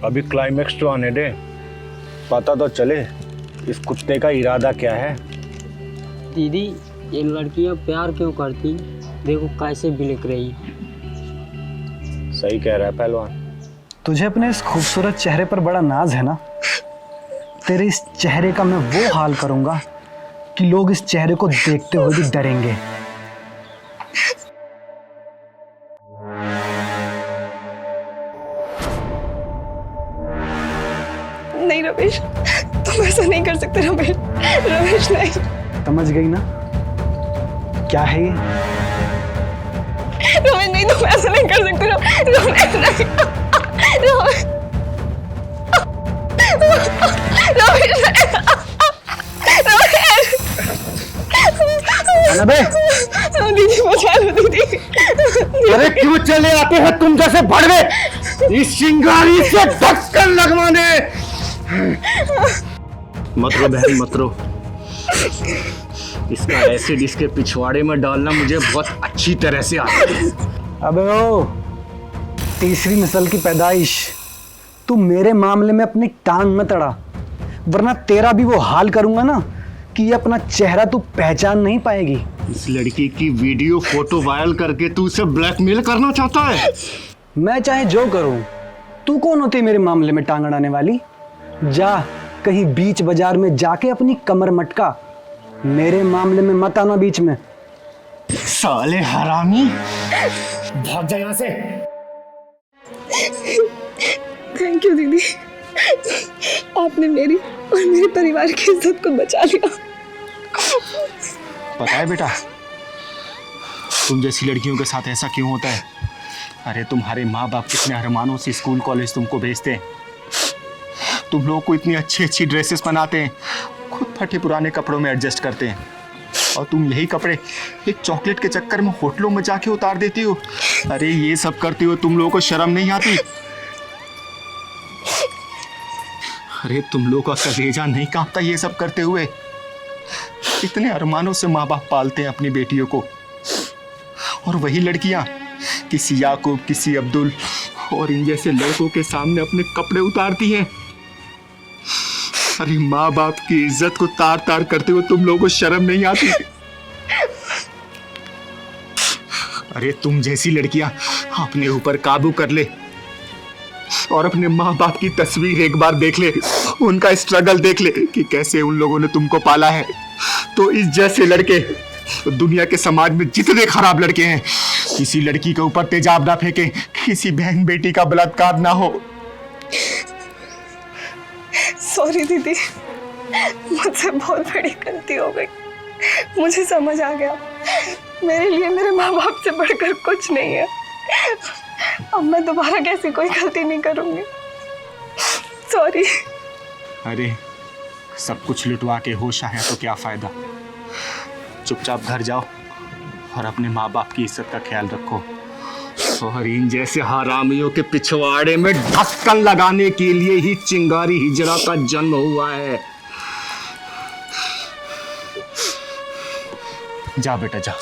[SPEAKER 1] अभी क्लाइमेक्स तो आने दे, पता तो चले इस कुत्ते का इरादा क्या है।
[SPEAKER 7] दीदी ये लड़कियाँ प्यार क्यों करती, देखो कैसे बिलक रही।
[SPEAKER 1] सही कह रहा है पहलवान।
[SPEAKER 5] तुझे अपने इस खूबसूरत चेहरे पर बड़ा नाज है ना। तेरे इस चेहरे का मैं वो हाल करूंगा कि लोग इस चेहरे को देखते हुए भी डरेंगे।
[SPEAKER 4] नहीं रमेश तुम ऐसा नहीं कर सकते। रमेश रमेश नहीं।
[SPEAKER 5] समझ गई ना क्या है ये?
[SPEAKER 4] रमेश नहीं तुम ऐसा नहीं कर सकते। रमेश नहीं। दीदी बचा लो दीदी।
[SPEAKER 5] अरे क्यों चले आते हैं तुम जैसे भड़वे इस चिंगारी से ढक्कन लगवाने?
[SPEAKER 1] मत रो बहन मत रो, इसका एसिड इसके पिछवाड़े में डालना मुझे बहुत अच्छी तरह से आता है।
[SPEAKER 2] अबे ओ, तीसरी नस्ल की पैदाइश, तू मेरे मामले में अपनी टांग में तड़ा, वरना तेरा भी वो हाल करूंगा ना कि ये अपना चेहरा तू पहचान नहीं पाएगी।
[SPEAKER 1] इस लड़की की वीडियो फोटो वायरल करके तू उसे ब्लैकमेल करना चाहता है?
[SPEAKER 2] मैं चाहे जो करूं, तू कौन होती है मेरे मामले में टांग अड़ाने वाली? जा कहीं बीच बाजार में जाके अपनी कमर मटका, मेरे मामले में मत आना बीच में।
[SPEAKER 1] साले हरामी,
[SPEAKER 5] भाग जा यहाँ से।
[SPEAKER 4] थैंक यू दीदी, आपने मेरी और मेरे परिवार की इज्जत को बचा लिया।
[SPEAKER 1] पता है बेटा, तुम जैसी लड़कियों के साथ ऐसा क्यों होता है? अरे तुम्हारे माँ बाप कितने अरमानों से स्कूल कॉलेज तुमको भेजते हैं, तुम लोगों को इतनी अच्छी अच्छी ड्रेसेस बनाते हैं, खुद फटे पुराने कपड़ों में एडजस्ट करते हैं, और तुम यही कपड़े एक चॉकलेट के चक्कर में होटलों में जाके उतार देती हो। अरे ये सब करते हो तुम लोगों को शर्म नहीं आती? अरे तुम लोगों का कलेजा नहीं कांपता ये सब करते हुए? इतने अरमानों से माँ बाप पालते हैं अपनी बेटियों को, और वही लड़कियां किसी याकूब, किसी अब्दुल और इन जैसे लड़कों के सामने अपने कपड़े उतारती हैं। अरे माँ बाप की इज्जत को तार तार करते हुए तुम लोगों को शर्म नहीं आती? अरे तुम जैसी लड़कियां अपने ऊपर काबू कर ले और अपने माँ बाप की तस्वीर एक बार देख ले, उनका स्ट्रगल देख ले कि कैसे उन लोगों ने तुमको पाला है, तो इस जैसे लड़के दुनिया के समाज में जितने खराब लड़के हैं, किसी लड़की के ऊपर तेजाब ना फेंके, किसी बहन बेटी का बलात्कार ना हो।
[SPEAKER 4] सॉरी दीदी, मुझसे बहुत बड़ी गलती हो गई, मुझे समझ आ गया मेरे लिए मेरे माँ बाप से बढ़कर कुछ नहीं है। अब मैं दोबारा कैसी कोई गलती नहीं करूंगी। सॉरी।
[SPEAKER 1] अरे सब कुछ लुटवा के होश आया तो क्या फायदा? चुपचाप घर जाओ और अपने माँ बाप की इज्जत का ख्याल रखो, और इन जैसे हरामियों के पिछवाड़े में ढक्कन लगाने के लिए ही चिंगारी हिजरा का जन्म हुआ है। जा बेटा जा।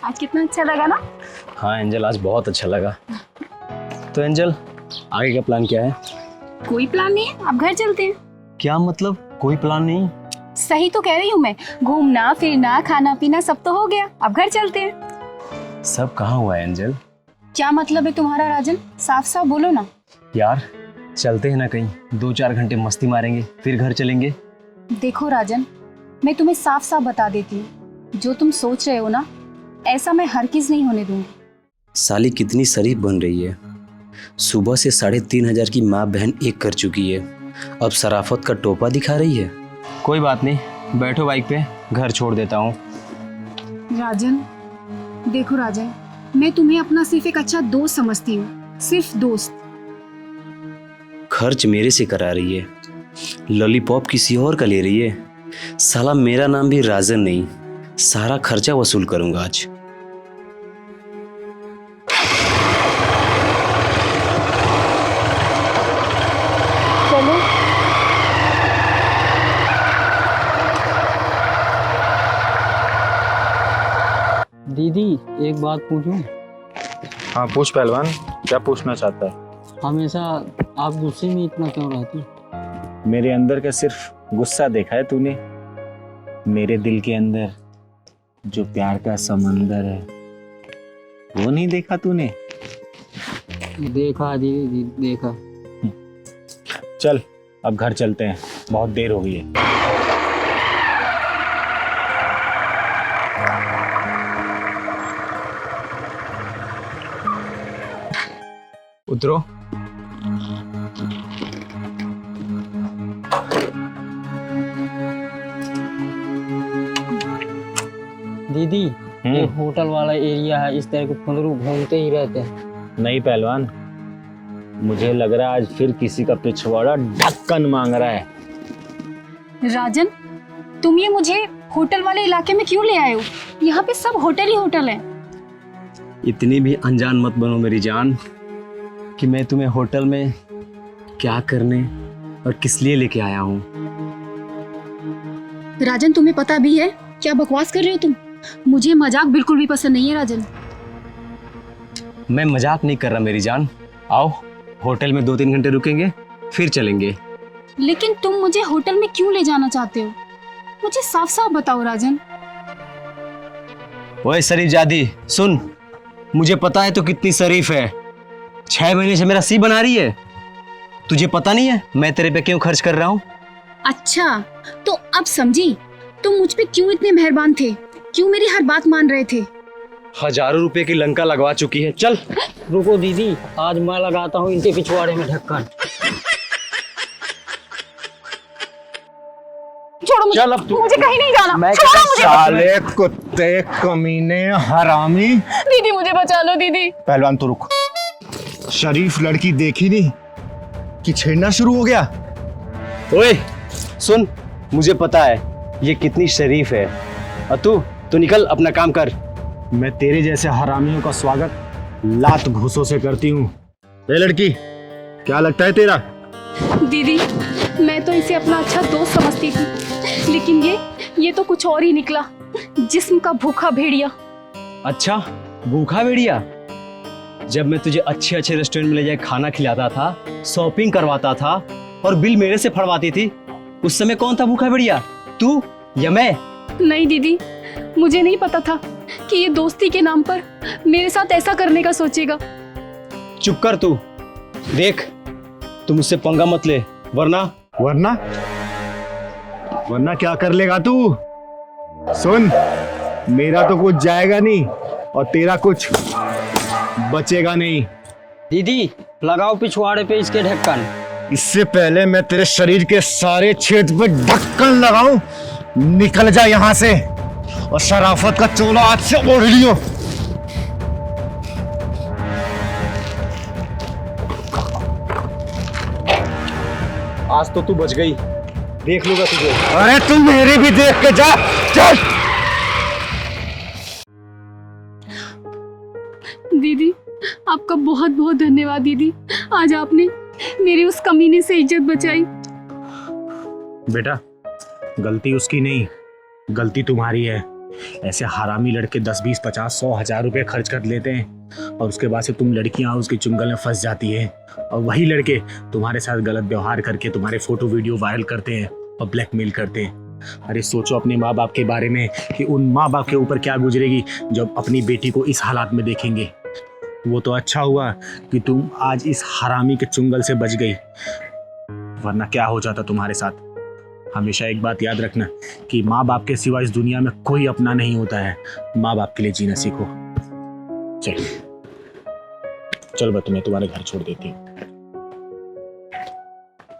[SPEAKER 14] आज कितना अच्छा लगा ना?
[SPEAKER 16] हाँ एंजल, आज बहुत अच्छा लगा। तो एंजल, आगे का प्लान क्या है?
[SPEAKER 14] कोई प्लान नहीं है, अब घर चलते हैं।
[SPEAKER 16] क्या मतलब कोई प्लान नहीं?
[SPEAKER 14] सही तो कह रही हूँ मैं, घूमना फिरना खाना पीना सब तो हो गया, अब घर चलते हैं।
[SPEAKER 16] सब कहाँ हुआ है एंजल?
[SPEAKER 14] क्या मतलब है तुम्हारा राजन? साफ साफ बोलो ना।
[SPEAKER 16] यार चलते हैं ना कहीं, 2-4 घंटे मस्ती मारेंगे फिर घर चलेंगे।
[SPEAKER 14] देखो राजन, मैं तुम्हें साफ साफ बता देती हूँ, जो तुम सोच रहे हो ना, ऐसा मैं हरगिज़ नहीं होने दूंगी।
[SPEAKER 16] साली कितनी शरीफ बन रही है, सुबह से 3,500 की माँ बहन एक कर चुकी है, अब शराफत का टोपा दिखा रही है। कोई बात नहीं, बैठो बाइक पे, घर छोड़ देता हूँ।
[SPEAKER 14] राजन देखो राजन, मैं तुम्हें अपना सिर्फ एक अच्छा दोस्त समझती हूँ, सिर्फ दोस्त।
[SPEAKER 16] खर्च मेरे से करा रही है, लॉलीपॉप किसी और का ले रही है। साला मेरा नाम भी राजन नहीं, सारा खर्चा वसूल करूंगा आज।
[SPEAKER 14] चलो।
[SPEAKER 7] दीदी एक बात पूछूं?
[SPEAKER 12] हाँ पूछ पहलवान, क्या पूछना चाहता है?
[SPEAKER 7] हमेशा आप गुस्से में इतना क्यों रहते?
[SPEAKER 1] मेरे अंदर का सिर्फ गुस्सा देखा है तूने, मेरे दिल के अंदर जो प्यार का समंदर है वो नहीं देखा तूने?
[SPEAKER 7] देखा दीदी, देखा।
[SPEAKER 1] चल अब घर चलते हैं, बहुत देर हो गई है। उतरो।
[SPEAKER 7] दीदी ये होटल वाला एरिया है, इस तरह के फुंदरू घूमते ही रहते हैं।
[SPEAKER 1] नहीं पहलवान, मुझे लग रहा है आज फिर किसी का पिछवाड़ा ढक्कन मांग रहा है।
[SPEAKER 14] राजन, तुम ये मुझे होटल वाले इलाके में क्यों ले आए हो? यहाँ पे सब होटल ही होटल है।
[SPEAKER 16] इतनी भी अनजान मत बनो मेरी जान कि मैं तुम्हें होटल में क्या करने और किस लिए लेके आया हूँ।
[SPEAKER 14] राजन, तुम्हें पता भी है क्या बकवास कर रहे हो तुम? मुझे मजाक बिल्कुल भी पसंद नहीं है राजन।
[SPEAKER 16] मैं मजाक नहीं कर रहा मेरी जान। आओ होटल में 2-3 घंटे रुकेंगे फिर चलेंगे।
[SPEAKER 14] लेकिन तुम मुझे होटल में क्यों ले जाना चाहते हो? मुझे साफ साफ बताओ राजन।
[SPEAKER 16] ओए शरीफ जादी सुन, मुझे पता है तू कितनी शरीफ है। 6 महीने से मेरा सी बना रही है। तुझे पता नहीं है मैं तेरे पे क्यों खर्च कर रहा हूँ?
[SPEAKER 14] अच्छा तो अब समझी, तुम मुझ पे क्यों इतने मेहरबान थे, क्यों मेरी हर बात मान रहे थे।
[SPEAKER 16] हजारों रुपए की लंका लगवा चुकी है। चल
[SPEAKER 7] रुको दीदी, आज मैं लगाता हूँ इनके पिछवाड़े में ढक्कन।
[SPEAKER 14] छोड़ो मुझे,
[SPEAKER 1] चल अब तू।
[SPEAKER 14] मुझे कहीं नहीं जाना।
[SPEAKER 1] मैं
[SPEAKER 14] छोड़ो मुझे।
[SPEAKER 1] साले कुत्ते कमीने हरामी।
[SPEAKER 14] दीदी मुझे बचा लो दीदी।
[SPEAKER 1] पहलवान तो रुक, शरीफ लड़की देखी नहीं कि छेड़ना शुरू हो गया।
[SPEAKER 16] ओए सुन, मुझे पता है ये कितनी शरीफ है और तू निकल अपना काम कर। मैं तेरे जैसे हरामियों का स्वागत लात घूसों से करती हूँ।
[SPEAKER 1] ए लड़की, क्या लगता है तेरा?
[SPEAKER 14] दीदी मैं तो इसे अपना अच्छा दोस्त समझती थी, लेकिन ये तो कुछ और ही निकला, जिस्म का भूखा भेड़िया।
[SPEAKER 16] अच्छा भूखा भेड़िया? जब मैं तुझे अच्छे अच्छे रेस्टोरेंट में ले जाके खाना खिलाता था, शॉपिंग करवाता था और बिल मेरे से फड़वाती थी, उस समय कौन था भूखा भेड़िया, तू या मैं?
[SPEAKER 14] नहीं दीदी, मुझे नहीं पता था कि ये दोस्ती के नाम पर मेरे साथ ऐसा करने का सोचेगा।
[SPEAKER 16] चुप कर तू। देख तू मुझसे पंगा मत ले, वरना
[SPEAKER 1] क्या कर लेगा तू? सुन, मेरा तो कुछ जाएगा नहीं और तेरा कुछ बचेगा नहीं।
[SPEAKER 7] दीदी लगाओ पिछवाड़े पे इसके ढक्कन।
[SPEAKER 1] इससे पहले मैं तेरे शरीर के सारे छेद पे ढक्कन लगाऊं, निकल जा यहाँ से और शराफत का चोला हाथ से ओढ़ लियो।
[SPEAKER 16] आज तो तू बच गई, देख लूंगा तुझे।
[SPEAKER 1] अरे तू मेरी भी देख के जा, चल।
[SPEAKER 14] दीदी आपका बहुत बहुत धन्यवाद दीदी, आज आपने मेरी उस कमीने से इज्जत बचाई।
[SPEAKER 1] बेटा गलती उसकी नहीं, गलती तुम्हारी है। ऐसे हरामी लड़के 10, 20, 50, 100, 1000 रुपए खर्च कर लेते हैं और उसके बाद से तुम लड़कियां उसके चुंगल में फंस जाती है और वही लड़के तुम्हारे साथ गलत व्यवहार करके तुम्हारे फोटो वीडियो वायरल करते हैं और ब्लैकमेल करते हैं। अरे सोचो अपने माँ बाप के बारे में कि उन माँ बाप के ऊपर क्या गुजरेगी जब अपनी बेटी को इस हालात में देखेंगे। वो तो अच्छा हुआ कि तुम आज इस हरामी के चुंगल से बच गई, वरना क्या हो जाता तुम्हारे साथ। हमेशा एक बात याद रखना कि माँ बाप के सिवा इस दुनिया में कोई अपना नहीं होता है। माँ बाप के लिए जीना सीखो। चल मैं तुम्हें तुम्हारे घर छोड़ देती हूँ।